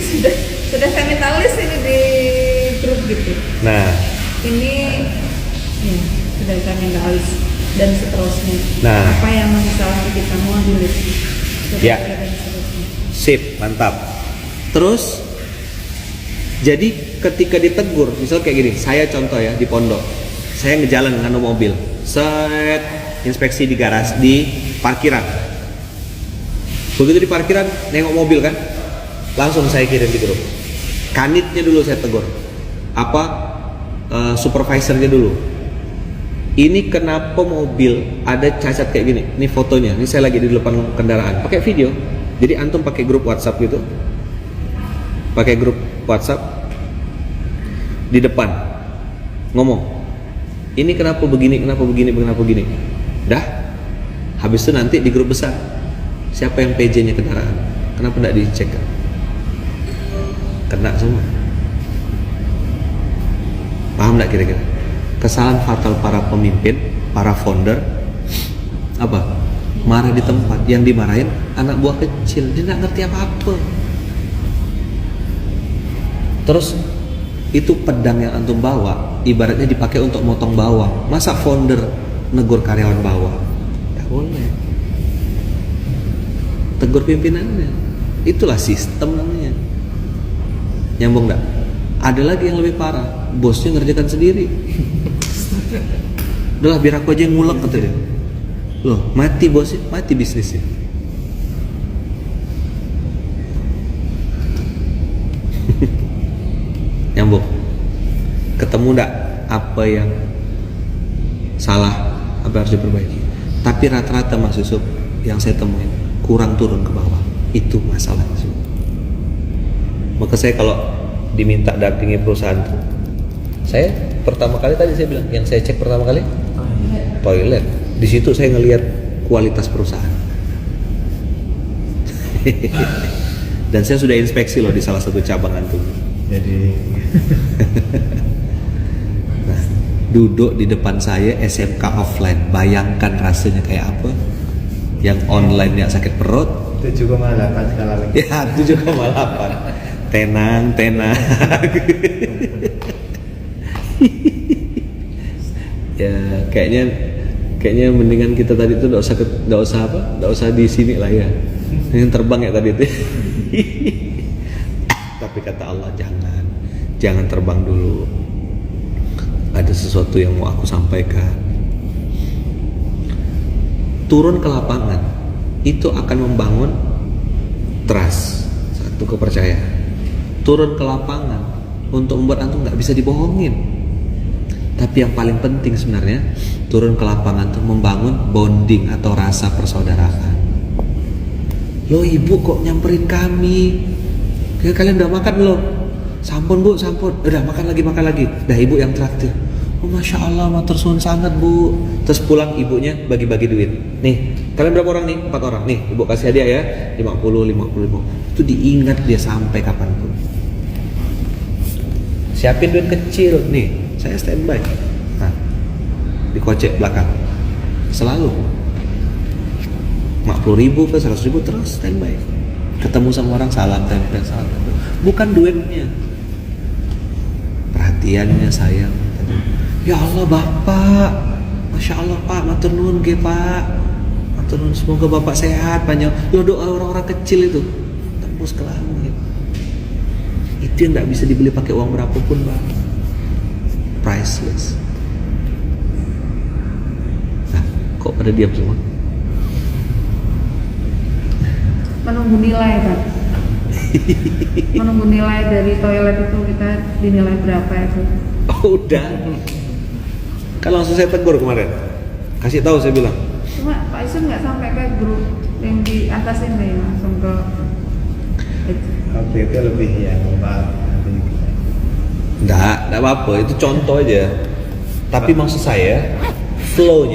sudah kami tulis ini di grup gitu. Nah, Ini ya, sudah kami tulis dan seterusnya. Nah. Apa yang menyesalakan kita mau tulis. Ya. Dan seterusnya. sip, mantap. Terus jadi ketika ditegur, misal kayak gini, saya contoh ya di pondok, saya ngejalan dengan mobil, set inspeksi di garasi, di parkiran. Begitu di parkiran, nengok mobil kan, langsung saya kirim di grup. Kanitnya dulu saya tegur, supervisornya dulu. Ini kenapa mobil ada cacat kayak gini? Ini fotonya, ini saya lagi di depan kendaraan, pakai video. Jadi antum pakai grup WhatsApp gitu, pakai grup WhatsApp di depan ngomong, ini kenapa begini. Dah, habis itu nanti di grup besar, siapa yang PJ-nya kendaraan, kenapa tidak dicek? Kena semua. Paham tidak kira-kira? Kesalahan fatal para pemimpin, para founder, apa? Marah di tempat, yang dimarahin anak buah kecil, dia tidak ngerti apa-apa. Terus itu pedang yang antum bawa, ibaratnya dipakai untuk motong bawang. Masa founder negur karyawan bawah? Tidak boleh. Tegur pimpinannya. Itulah sistem namanya. Nyambung enggak? Ada lagi yang lebih parah, bosnya ngerjakan sendiri. Udahlah biar aku aja yang ngulek, kata dia. Loh, mati bosnya, mati bisnisnya. Nyambung. Ketemu enggak apa yang salah, apa yang harus diperbaiki? Tapi rata-rata Mas Yusuf yang saya temuin kurang turun ke bawah. Itu masalahnya. Maka saya kalau diminta dampingi perusahaan tuh, saya pertama kali tadi saya bilang, yang saya cek pertama kali toilet. Di situ saya ngelihat kualitas perusahaan. Dan saya sudah inspeksi loh di salah satu cabang antum. Jadi Nah, duduk di depan saya SMK offline, bayangkan rasanya kayak apa? Yang online yang sakit perut. 7,8 skala lagi. Ya, 7,8. Tenang. Ya, kayaknya mendingan kita tadi itu enggak usah di sini lah ya. Yang terbang ya tadi itu. Tapi kata Allah jangan terbang dulu. Ada sesuatu yang mau aku sampaikan. Turun ke lapangan itu akan membangun trust, satu kepercayaan. Turun ke lapangan untuk membuat antum nggak bisa dibohongin. Tapi yang paling penting sebenarnya turun ke lapangan untuk membangun bonding atau rasa persaudaraan. Loh, ibu kok nyamperin kami? Kalian udah makan belum? Sampun bu, sampun. Udah makan lagi. Dah ibu yang traktir. Oh masya Allah, matur suwun sangat bu. Terus pulang ibunya bagi-bagi duit. Nih, kalian berapa orang nih? 4 orang. Nih, ibu kasih hadiah ya. 50. Itu diingat dia sampai kapanpun. Siapin duit kecil. Nih, saya standby. Nah, dikocek belakang. Selalu. 50.000 ke 100.000 terus standby. Ketemu sama orang salam tempel. Bukan duitnya. Perhatiannya, sayang. Ya Allah Bapak, Masya Allah Pak, matur nuwun ge Pak, matur nuwun, semoga Bapak sehat panjang. Lo doa orang-orang kecil itu tembus ke langit. Itu yang nggak bisa dibeli pakai uang berapapun Pak, priceless. Nah, kok pada diam semua? Menunggu nilai Pak. Menunggu nilai dari toilet itu, kita dinilai berapa itu. Oh, udah. Kan langsung saya tegur kemarin. Kasih tahu saya bilang. Cuma Pak Isun nggak sampai ke grup yang di atas ini, langsung ke Waktu itu lebih ya Pak. Enggak apa-apa, itu contoh aja. Tapi maksud saya flow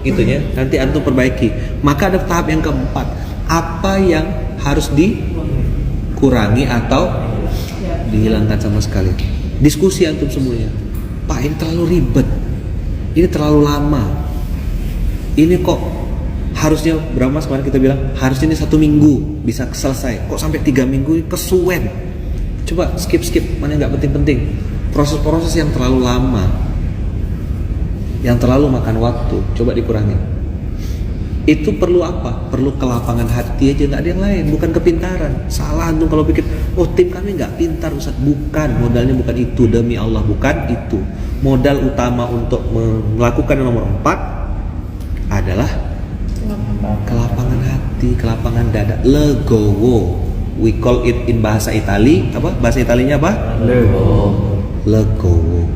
itunya nanti antum perbaiki. Maka ada tahap yang keempat. Apa yang harus dikurangi atau dihilangkan sama sekali. Diskusi antum semuanya. Pak, ini terlalu ribet, ini terlalu lama, ini kok harusnya berapa mas kemarin kita bilang harusnya ini 1 minggu bisa selesai, kok sampai 3 minggu kesuwen. Coba skip mana yang nggak penting-penting, proses-proses yang terlalu lama, yang terlalu makan waktu, coba dikurangi. Itu perlu apa? Perlu kelapangan hati aja, nggak ada yang lain, bukan kepintaran. Salah antum kalau pikir, oh tim kami nggak pintar Ustaz. Bukan, modalnya bukan itu, demi Allah bukan itu. Modal utama untuk melakukan yang nomor 4 adalah kelapangan hati, kelapangan dada, legowo. We call it in bahasa Itali, apa? Bahasa Italinya apa? Legowo.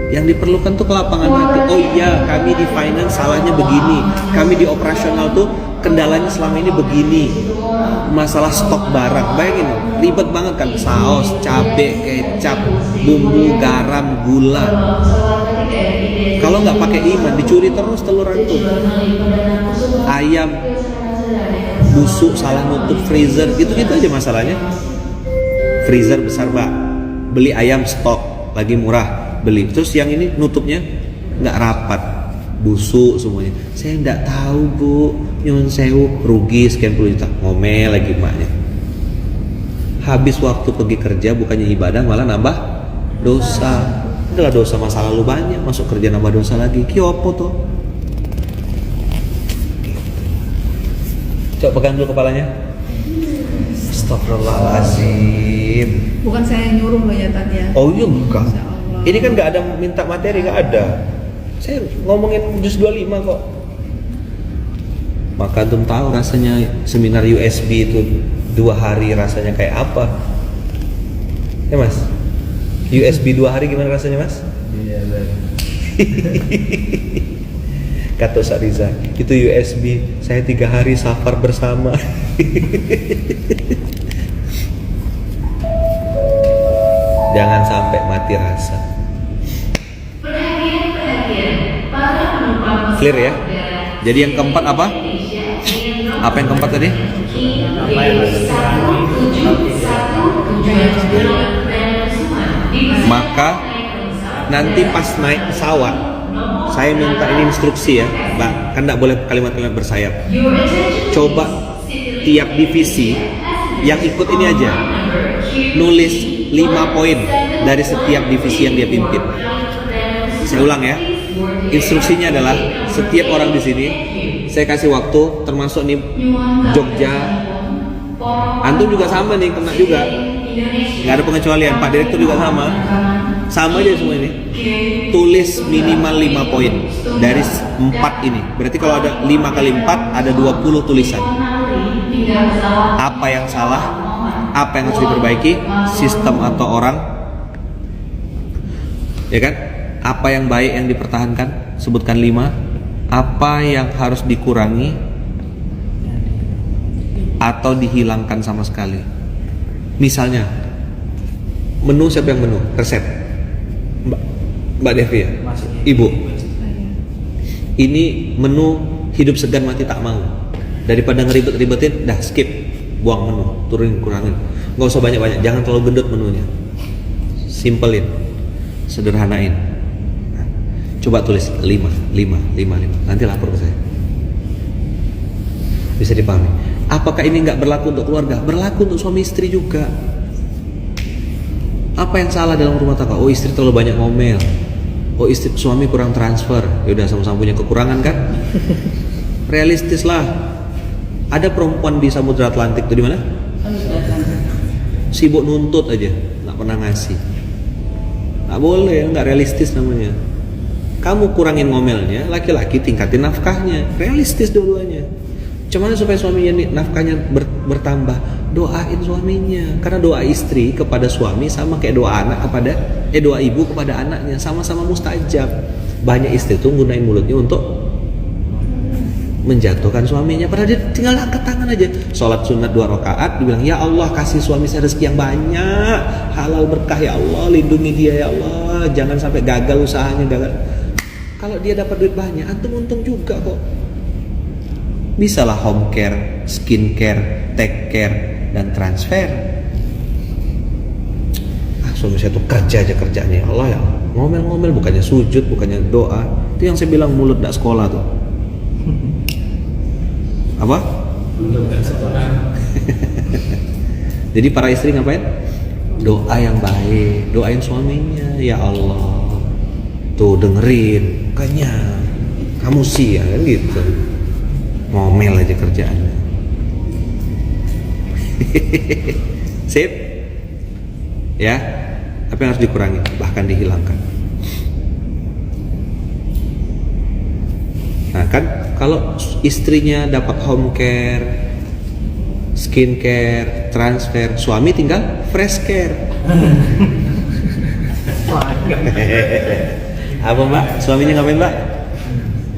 Yang diperlukan tuh kelapangan hati. Oh iya, kami di finance salahnya begini, kami di operasional tuh kendalanya selama ini begini. Masalah stok barang, bayangin ribet banget kan, saus, cabe, kecap, bumbu, garam, gula. Kalau nggak pakai iman, dicuri terus telur antum. Ayam busuk, salah nutup freezer, gitu-gitu aja masalahnya. Freezer besar Mbak, beli ayam stok lagi murah, beli, terus yang ini nutupnya nggak rapat, busuk semuanya. Saya nggak tahu bu, nyuwun sewu, rugi sekian puluh juta, ngomel lagi emaknya. Habis waktu pergi kerja bukannya ibadah malah nambah dosa. Adalah dosa masa lalu banyak, masuk kerja nambah dosa lagi. Kiopo tuh. Coba pegang dulu kepalanya. Astagfirullahaladzim. Bukan saya yang nyuruh loh ya Tania. Oh iya bukan. Ini kan nggak ada minta materi, nggak ada. Saya ngomongin juz 25 kok. Maka antum tahu rasanya seminar USB itu 2 hari rasanya kayak apa? Ya mas? USB 2 hari gimana rasanya mas? Iya. Kata Ustaz Riza, itu USB saya 3 hari safar bersama. Jangan sampai mati rasa. Clear ya? Jadi yang keempat apa? Apa yang keempat tadi? Maka nanti pas naik pesawat, saya minta ini instruksi ya, Mbak, kan nggak boleh kalimat-kalimat bersayap. Coba tiap divisi yang ikut ini aja, nulis 5 poin dari setiap divisi yang dia pimpin. Saya ulang ya, instruksinya adalah setiap orang di sini saya kasih waktu, termasuk nih Jogja, antum juga sama nih, kena juga, nggak ada pengecualian, Pak Direktur juga sama aja semua ini. Tulis minimal 5 poin dari 4 ini. Berarti kalau ada 5 kali 4 ada 20 tulisan. Apa yang salah, apa yang harus diperbaiki, sistem atau orang, ya kan? Apa yang baik yang dipertahankan, sebutkan 5. Apa yang harus dikurangi, atau dihilangkan sama sekali. Misalnya menu, siapa yang menu? Resep Mbak Devi ya? Ibu. Ini menu hidup segan mati tak mau. Daripada ngeribet-ribetin, dah skip, buang menu, turunin, kurangin. Nggak usah banyak-banyak, jangan terlalu gendut menunya. Simpelin, sederhanain. Nah, coba tulis 5. Nanti lapor ke saya. Bisa dipahami. Apakah ini nggak berlaku untuk keluarga? Berlaku untuk suami istri juga. Apa yang salah dalam rumah tangga? Oh, istri terlalu banyak ngomel. Oh, suami kurang transfer. Ya udah, sama-sama punya kekurangan kan? Realistis lah. Ada perempuan di Samudra Atlantik itu di mana? Sibuk nuntut aja, nggak pernah ngasih. Nggak boleh, nggak realistis namanya. Kamu kurangin ngomelnya, laki-laki tingkatin nafkahnya. Realistis dua-duanya. Cuman supaya suaminya nafkahnya bertambah, doain suaminya. Karena doa istri kepada suami sama kayak doa anak kepada doa ibu kepada anaknya, sama-sama mustajab. Banyak istri tuh gunain mulutnya untuk menjatuhkan suaminya, padahal dia tinggal angkat tangan aja. Sholat sunat 2 rakaat, dibilang ya Allah kasih suami saya rezeki yang banyak, halal berkah ya Allah, lindungi dia ya Allah, jangan sampai gagal usahanya, gagal. Kalau dia dapat duit banyak, antum untung juga kok. Bisalah home care, skin care, take care, dan transfer. Suami saya tuh kerja aja kerjanya, ya Allah ya, ngomel-ngomel, bukannya sujud, bukannya doa. Itu yang saya bilang mulut gak sekolah tuh. Apa? Mulut gak sekolah. Jadi para istri ngapain? Doa yang baik, doain suaminya, ya Allah, tuh dengerin, makanya kamu sih ya kan gitu. Ngomel aja kerjaannya. Sip? Ya, apa yang harus dikurangi? Bahkan dihilangkan. Nah kan, kalau istrinya dapat home care, skin care, transfer, suami tinggal fresh care. Apa Mbak? Suaminya ngapain Mbak?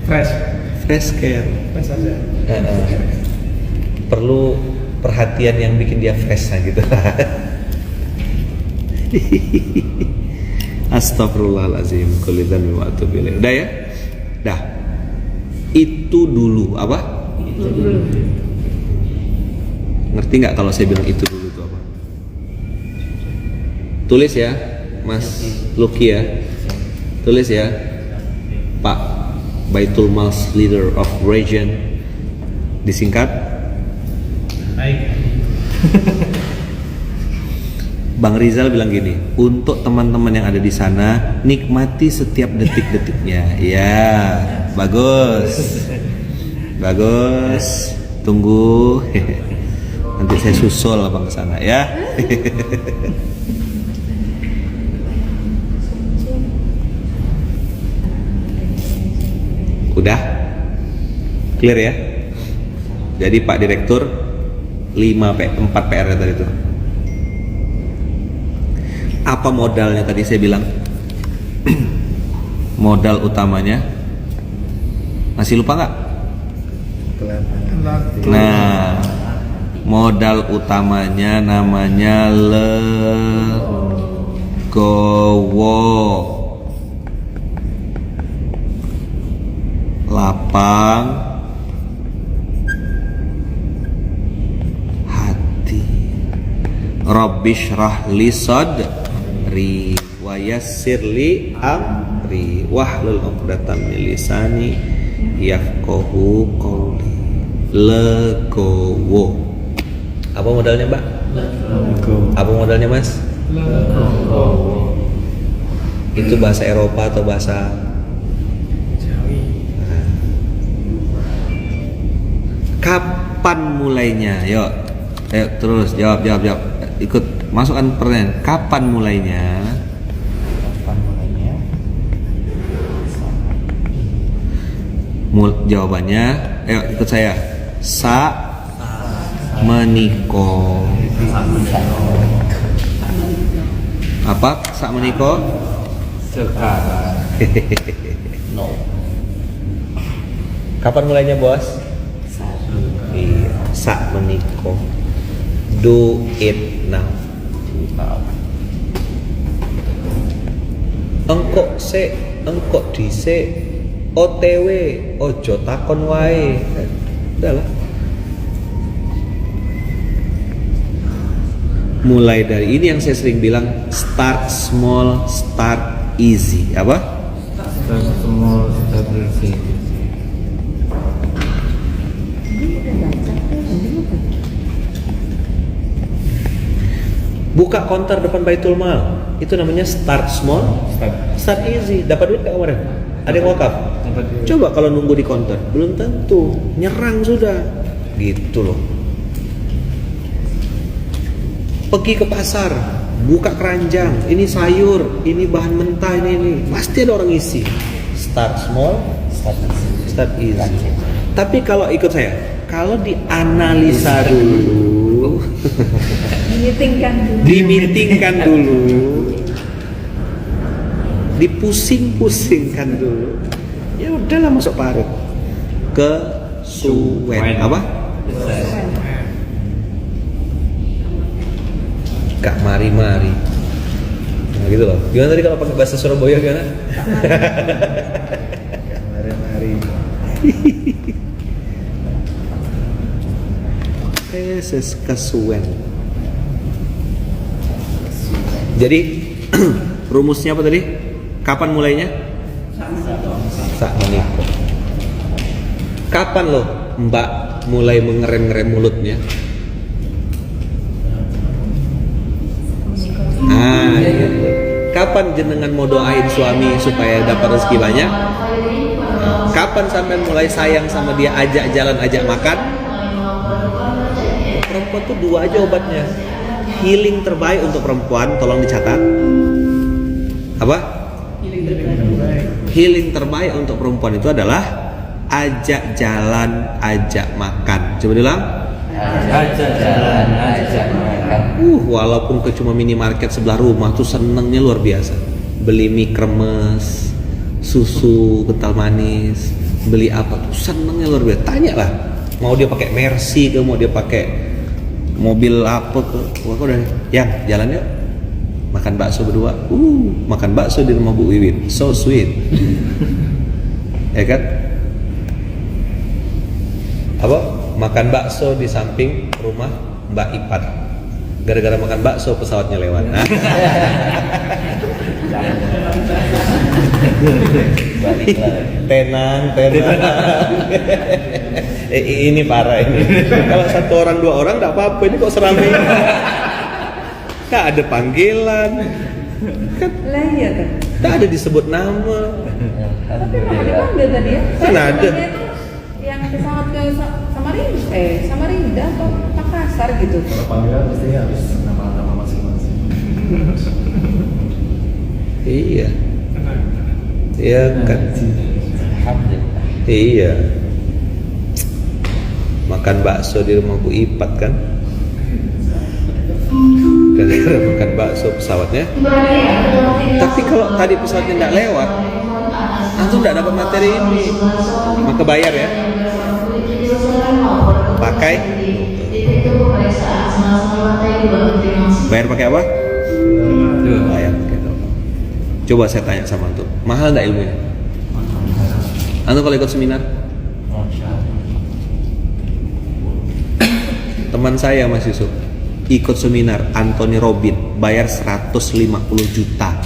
Fresh care. Fresh aja. Perlu perhatian yang bikin dia fresh lah gitu. Astagfirullahaladzim. Kulidan wa atubu ilaih. Udah ya? Dah. Itu dulu apa? Itu dulu. Ngerti nggak kalau saya bilang itu dulu itu apa? Tulis ya, Mas Luki ya. Tulis ya, Pak Baitul Mals Leader of Region, disingkat Baik. Bang Rizal bilang gini, untuk teman-teman yang ada di sana, nikmati setiap detik-detiknya. Ya, bagus. Bagus. Tunggu. Nanti saya susul abang ke sana ya. Udah? Clear ya? Jadi Pak Direktur 4 PR tadi itu. Apa modalnya tadi saya bilang? Modal utamanya masih lupa nggak? Nah, modal utamanya namanya legowo. Lapang hati. Rabbish rahli sadri wa yassirli amri wahlul 'uqdatam min lisani yafqahu qawli. Legowo. Apa modalnya Mbak? Legowo. Apa modalnya Mas? Legowo. Itu bahasa Eropa atau bahasa kapan mulainya? Yuk, ayo terus jawab. Ikut masukkan pertanyaan. Kapan mulainya? Jawabannya, ayo ikut saya. Meniko. Apa? Meniko? Sekarang. No. Kapan mulainya bos? Iya, sak meniko. Do it now. Engkok se, engkok dhisik. OTW, ojo takon wae. Udahlah. Mulai dari ini yang saya sering bilang, start small, start easy. Apa? Start small, start easy. Buka counter depan Baitul Mal, itu namanya start small, start easy. Dapat duit nggak kemarin? Ada yang wakaf? Coba kalau nunggu di counter, belum tentu, nyerang sudah, gitu loh. Pergi ke pasar, buka keranjang, ini sayur, ini bahan mentah, ini, pasti ada orang isi. Start small, start easy. Tapi kalau ikut saya, kalau dianalisa dulu, dimitingkan dulu, dipusing-pusingkan dulu, ya udahlah masuk parut ke suwen. Apa? Kak mari-mari. Nah, gitu loh. Gimana tadi kalau pakai bahasa Surabaya gimana? Mari-mari. Teses kesuwen. Jadi rumusnya apa tadi? Kapan mulainya? Sak menikah. Kapan loh Mbak mulai mengerem-ngerem mulutnya? Nah, gitu. Kapan jenengan mau doain suami supaya dapat rezeki banyak? Nah, kapan sampai mulai sayang sama dia, ajak jalan, ajak makan? Perempuan tuh dua aja obatnya. Healing terbaik untuk perempuan, tolong dicatat. Apa? Healing terbaik untuk perempuan itu adalah ajak jalan, ajak makan. Coba bilang. Ajak jalan, ajak makan. Walaupun ke cuma minimarket sebelah rumah tuh senengnya luar biasa. Beli mie kremes, susu kental manis, beli apa tuh senengnya luar biasa. Tanya lah, mau dia pakai Mercy ke, mau dia pakai mobil apa ke, wah kok udah, yang jalan yuk, makan bakso berdua. Makan bakso di rumah Bu Wiwin, so sweet. Ya kan? Apa? Makan bakso di samping rumah Mbak Ipat. Gara-gara makan bakso pesawatnya lewat. Tenang. Ini parah ini. Kalau satu orang dua orang enggak apa-apa, ini kok seramai. Enggak ada panggilan. Kan Lah iya kan. enggak ada disebut nama. Tapi memang dipanggil tadi ya. Kan Saya ada. panggilnya itu yang pesawat ke Samarinda atau Makassar gitu. Kalau panggilan pasti harus nama-nama masing-masing. Iya. Iya kan. Alhamdulillah. Iya. Makan bakso di rumah Bu Ipat kan. Gara-gara makan bakso pesawatnya. Tapi kalau tadi pesawatnya nggak lewat, langsung nggak dapat materi ini. Maka bayar ya. Pakai. Bayar pakai apa? Bayar pakai telepon. Coba saya tanya sama antum, mahal nggak ilmunya? Antum kalau ikut seminar? Teman saya Mas Yusuf ikut seminar Anthony Robbins, bayar 150 juta.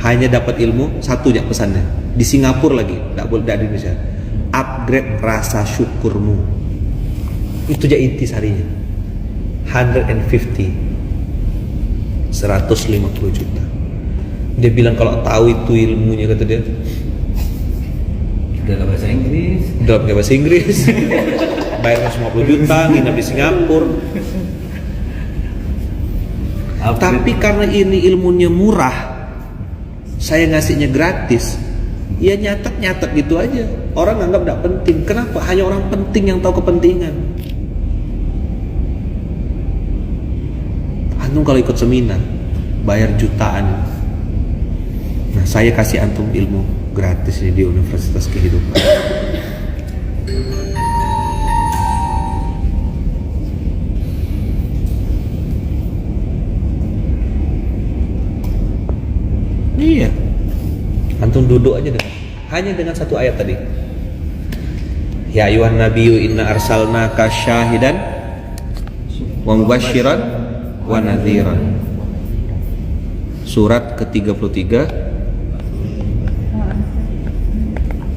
Hanya dapat ilmu satu aja pesannya. Di Singapura lagi, enggak boleh di Indonesia. Upgrade rasa syukurmu. Itu aja inti harinya. 150 juta. Dia bilang kalau tahu itu ilmunya, kata dia, Dalam bahasa Inggris. udah pakai bahasa Inggris. Bayar 150 juta, nginap di Singapura. Tapi karena ini ilmunya murah, saya ngasihnya gratis, ya nyatet gitu aja. Orang anggap tidak penting. Kenapa? Hanya orang penting yang tahu kepentingan. Antum kalau ikut seminar bayar jutaan. Nah, saya kasih antum ilmu gratis ini di Universitas Kehidupan. langsung duduk aja hanya dengan satu ayat tadi. Ya ayuhan nabiyyu inna arsalnaka syahidan wa mubasysyiran wa nadhiran. Surat ke-33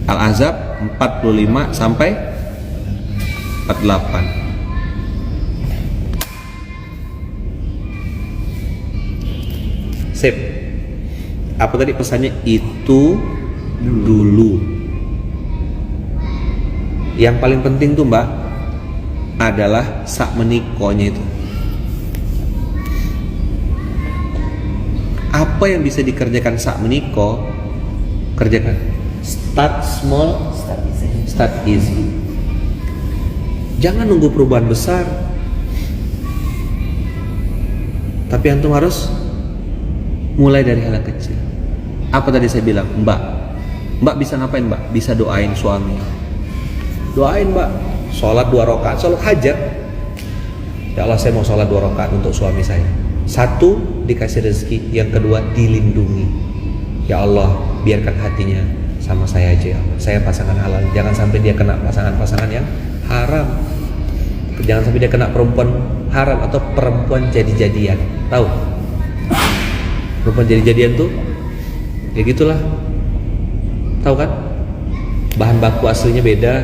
Al-Ahzab 45 sampai 48. Sip. Apa tadi pesannya? Itu dulu. Yang paling penting tuh Mbak adalah sak menikonya itu. Apa yang bisa dikerjakan sak meniko, kerjakan. Start small, start easy. Jangan nunggu perubahan besar. Tapi antum harus mulai dari hal yang kecil. Apa tadi saya bilang? Mbak bisa ngapain Mbak? Bisa doain suami. Doain Mbak. Sholat 2 rakaat, sholat hajat. Ya Allah, saya mau sholat 2 rakaat untuk suami saya. 1, dikasih rezeki. Yang kedua, dilindungi. Ya Allah, biarkan hatinya sama saya aja ya Allah. Saya pasangan halal. Jangan sampai dia kena pasangan-pasangan yang haram. Jangan sampai dia kena perempuan haram atau perempuan jadi-jadian. Tahu? Perempuan jadi-jadian tuh ya gitulah. Tahu kan? Bahan baku aslinya beda.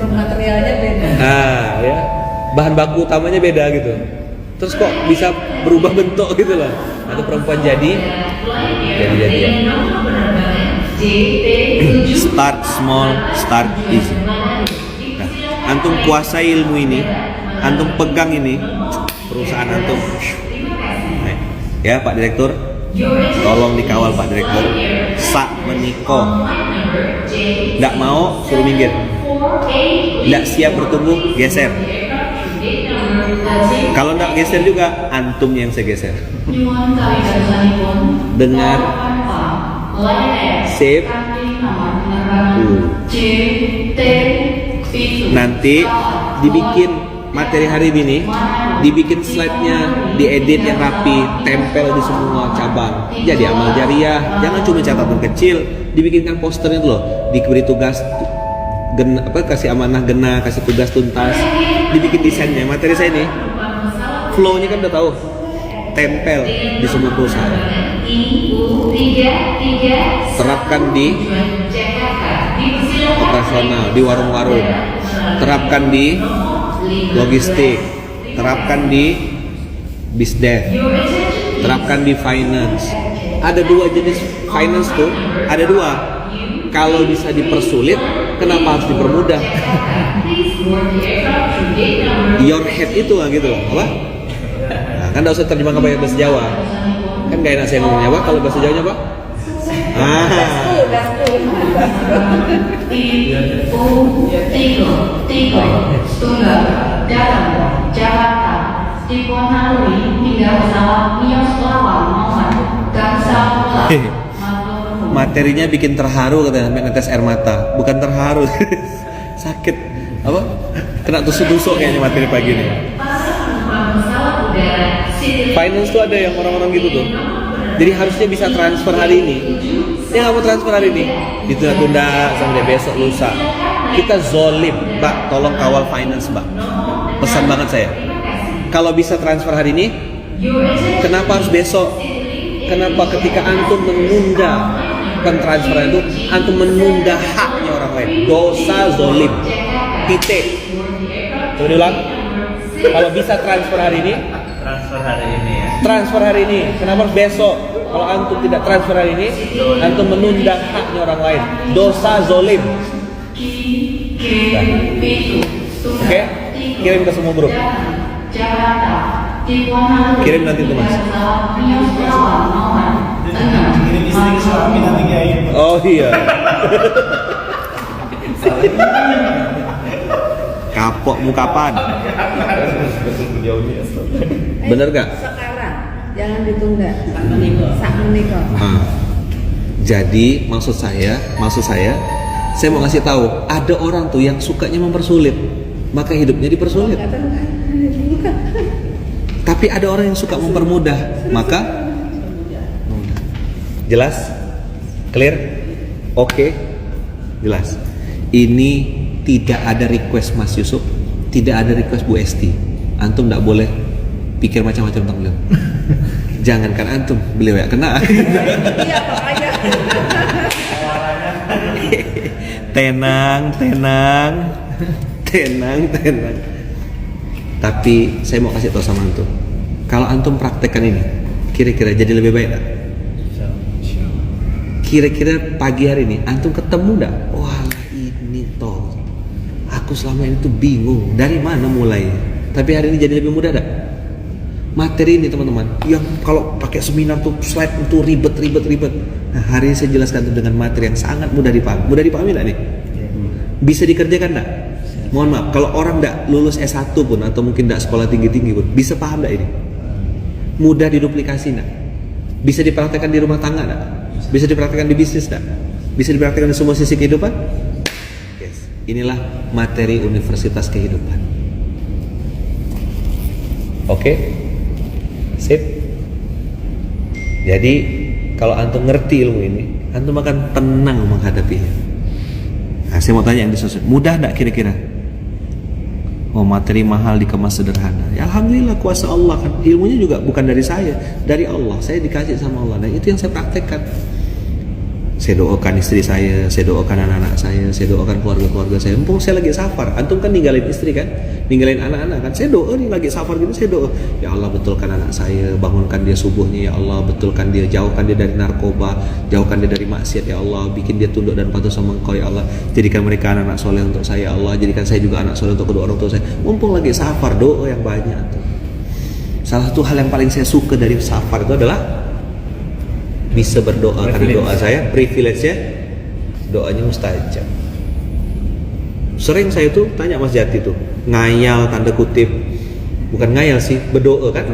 Materialnya beda. Nah, ya. Bahan baku utamanya beda gitu. Terus kok bisa berubah bentuk gitu loh. Atau perempuan jadi-jadian. Start small, start easy. Nah, antum kuasai ilmu ini, antum pegang ini, perusahaan antum. Nah, ya Pak Direktur, tolong dikawal Pak Direktur. Sak meniko, nggak mau suruh minggir, nggak siap bertumbuh geser. Kalau nggak geser juga, antumnya yang saya geser. Dengar, save. Nanti dibikin materi hari ini, dibikin slide-nya, diedit yang rapi, tempel di semua cabang. Jadi amal jariah, jangan cuma catatan kecil, dibikinkan posternya tuh loh, diberi tugas kasih amanah gena, kasih tugas tuntas, dibikin desainnya. Materi saya ini, flow-nya kan udah tahu, tempel di semua perusahaan. Terapkan di operasional, di warung-warung, terapkan di logistik, terapkan di bisdev, terapkan di finance. Ada 2 jenis finance tuh, ada 2. Kalau bisa dipersulit, kenapa harus dipermudah? Your head itu gitu loh, apa? Nah, kan nggak usah terjemah ke bahasa Jawa. Kan gak enak saya ngomongnya apa? Kalau bahasa Jawanya apa? Tunggal dalam Jakarta dipengaruhi hingga pesawat Mios lawan Muhammad Gangsa Materinya bikin terharu katanya, sampai netes air mata. Bukan terharu, sakit apa? Kena tusuk-tusuk kayaknya materi pagi ini. Finance tuh ada yang orang-orang gitu tuh. Jadi harusnya bisa transfer hari ini. Dia nggak mau transfer hari ini, ditunda-tunda sampai besok lusa. Kita zolim, Mbak. Tolong kawal finance, Mbak. Pesan banget saya. Kalau bisa transfer hari ini, kenapa harus besok? Kenapa ketika antum menunda pentransferan itu, antum menunda haknya orang lain? Dosa zolim. Titik. Coba diulang. Kalau bisa transfer hari ini, transfer hari ini. Kenapa harus besok? Kalau antum tidak transfer hari ini, antum menunda haknya orang lain. Dosa zolim. Nah. Oke? Kirim ke semua grup. Kirim nanti tuh Mas. Oh iya. Kapok mu kapan? Bener gak? Sekarang, jangan ditunda. Sak menikah. Jadi maksud saya mau ngasih tahu, ada orang tuh yang sukanya mempersulit, maka hidupnya dipersulit. Tapi ada orang yang suka mempermudah, maka Jelas? Clear? Oke? Jelas. Ini tidak ada request Mas Yusuf, tidak ada request Bu Esti. Antum tidak boleh pikir macam-macam tentang beliau. Jangankan antum, beliau ya kena. Iya makanya. Tenang. Tapi saya mau kasih tahu sama antum, kalau antum praktekkan ini, kira-kira jadi lebih baik tak? Kira-kira pagi hari ini antum ketemu tak? Wah ini toh, aku selama ini tuh bingung dari mana mulai. Tapi hari ini jadi lebih mudah tak? Materi ini teman-teman, yang kalau pakai seminar tuh slide itu ribet. Nah hari ini saya jelaskan tuh dengan materi yang sangat mudah dipahami. Mudah dipahami tak nih? Bisa dikerjakan tak? Mohon maaf, kalau orang tidak lulus S1 pun atau mungkin tidak sekolah tinggi-tinggi pun bisa paham tidak ini? Mudah diduplikasi tidak? Bisa dipraktekkan di rumah tangga tidak? Bisa dipraktekkan di bisnis tidak? Bisa dipraktekkan di semua sisi kehidupan? Yes. Inilah materi universitas kehidupan. Oke? Sip? Jadi kalau antum ngerti ilmu ini, antum akan tenang menghadapinya. Nah, saya mau tanya yang disusun, mudah tidak kira-kira? Oh, materi mahal dikemas sederhana. Ya alhamdulillah, kuasa Allah kan. Ilmunya juga bukan dari saya, dari Allah. Saya dikasih sama Allah. Dan itu yang saya praktekkan. Saya doakan istri saya doakan anak-anak saya doakan keluarga-keluarga saya. Mumpung saya lagi safar, antum kan ninggalin istri kan, ninggalin anak-anak kan. Saya doa nih lagi safar gitu, saya doa. Ya Allah betulkan anak saya, bangunkan dia subuhnya ya Allah, betulkan dia, jauhkan dia dari narkoba, jauhkan dia dari maksiat ya Allah, bikin dia tunduk dan patuh sama Engkau ya Allah. Jadikan mereka anak-anak soleh untuk saya ya Allah, jadikan saya juga anak soleh untuk kedua orang tua saya. Mumpung lagi safar, doa yang banyak tuh. Salah satu hal yang paling saya suka dari safar itu adalah bisa berdoa, karena doa saya privilege ya, doanya mustajab. Sering saya tuh tanya Mas Jati tuh, ngayal tanda kutip, bukan ngayal sih, berdoa kan,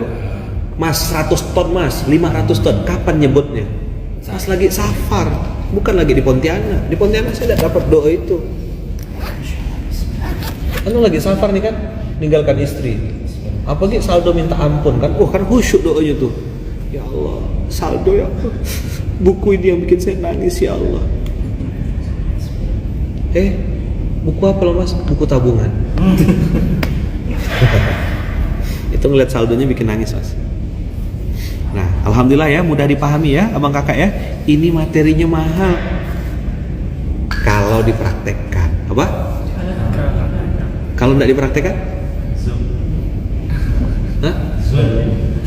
Mas 100 ton Mas, 500 ton, kapan nyebutnya? Pas lagi safar, bukan lagi di Pontianak. Di Pontianak saya tidak dapat doa itu. Anu lagi safar nih kan, ninggalkan istri, apalagi saldo minta ampun kan, kan khusyuk doanya tuh. Ya Allah, saldo ya Allah, buku ini yang bikin saya nangis ya Allah. Buku apa loh Mas? Buku tabungan. Itu ngeliat saldonya bikin nangis Mas. Nah alhamdulillah ya, mudah dipahami ya abang kakak ya. Ini materinya mahal kalau dipraktekkan. Apa? Kalau tidak dipraktekkan? Hah?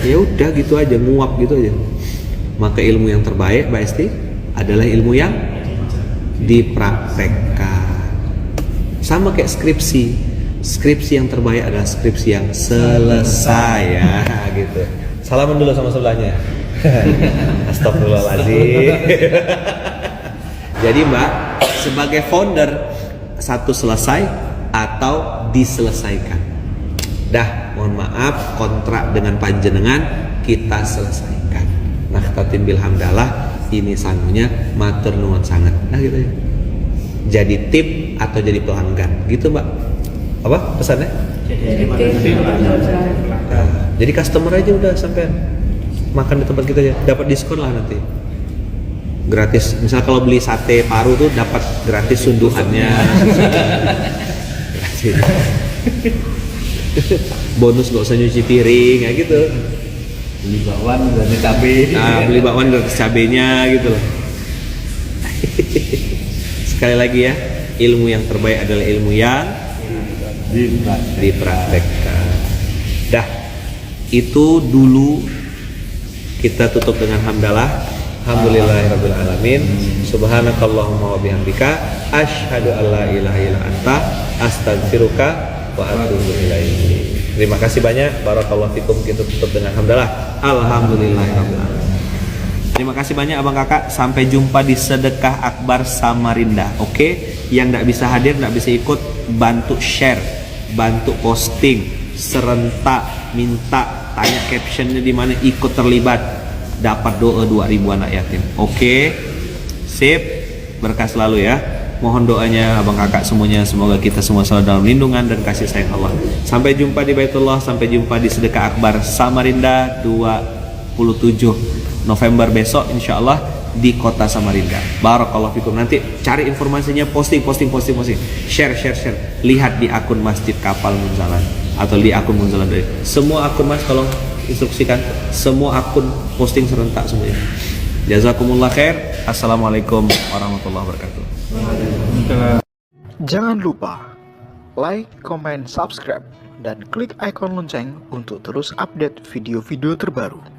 Ya udah gitu aja, nguap gitu aja. Maka ilmu yang terbaik Mbak Esti adalah ilmu yang dipraktekkan. Sama kayak skripsi yang terbaik adalah skripsi yang selesai ya gitu. Salaman dulu sama sebelahnya. Astagfirullahaladzim. Jadi Mbak, sebagai founder, satu selesai atau diselesaikan. Dah, mohon maaf, kontrak dengan panjenengan kita selesaikan. Nah, tatin bilhamdalah, ini sangunya matur nuwun sangat. Nah gitu ya. Jadi tip atau jadi pelanggan, gitu Mbak. Apa pesannya? Jadi customer aja udah sampai makan di tempat kita ya, dapat diskon lah nanti. Gratis. Misal kalau beli sate paru tuh dapat gratis sundukannya. Bonus gak usah nyuci piring ya gitu. Beli bakwan gratis cabai. Nah, beli bakwan gratis cabenya gitu loh. Sekali lagi ya, ilmu yang terbaik adalah ilmu yang dipraktekkan. Dah, itu dulu kita tutup dengan hamdalah. Alhamdulillahirabbil alamin. Subhanakallahumma wa bihamdika asyhadu an la ilaha illa anta astaghfiruka wa atubu ilaik. Terima kasih banyak. Barakallahu fikum. Kita tutup dengan hamdalah. Alhamdulillahirabbil alamin. Terima kasih banyak abang kakak. Sampai jumpa di Sedekah Akbar Samarinda. Oke, yang tidak bisa hadir, tidak bisa ikut, bantu share, bantu posting, serentak, minta tanya captionnya di mana, ikut terlibat, dapat doa 2000 anak yatim. Oke, sip, berkah selalu ya. Mohon doanya abang kakak semuanya, semoga kita semua selalu dalam lindungan dan kasih sayang Allah. Sampai jumpa di Baitullah, sampai jumpa di Sedekah Akbar Samarinda 27 November besok insyaallah di kota Samarinda. Barakallahu fikum. Nanti cari informasinya, posting. Share. Lihat di akun Masjid Kapal Munzalan atau di akun Munzalan dari. Semua akun Mas tolong instruksikan, semua akun posting serentak semuanya. Jazakumullah khair. Assalamualaikum warahmatullahi wabarakatuh. Jangan lupa like, comment, subscribe, dan klik ikon lonceng untuk terus update video-video terbaru.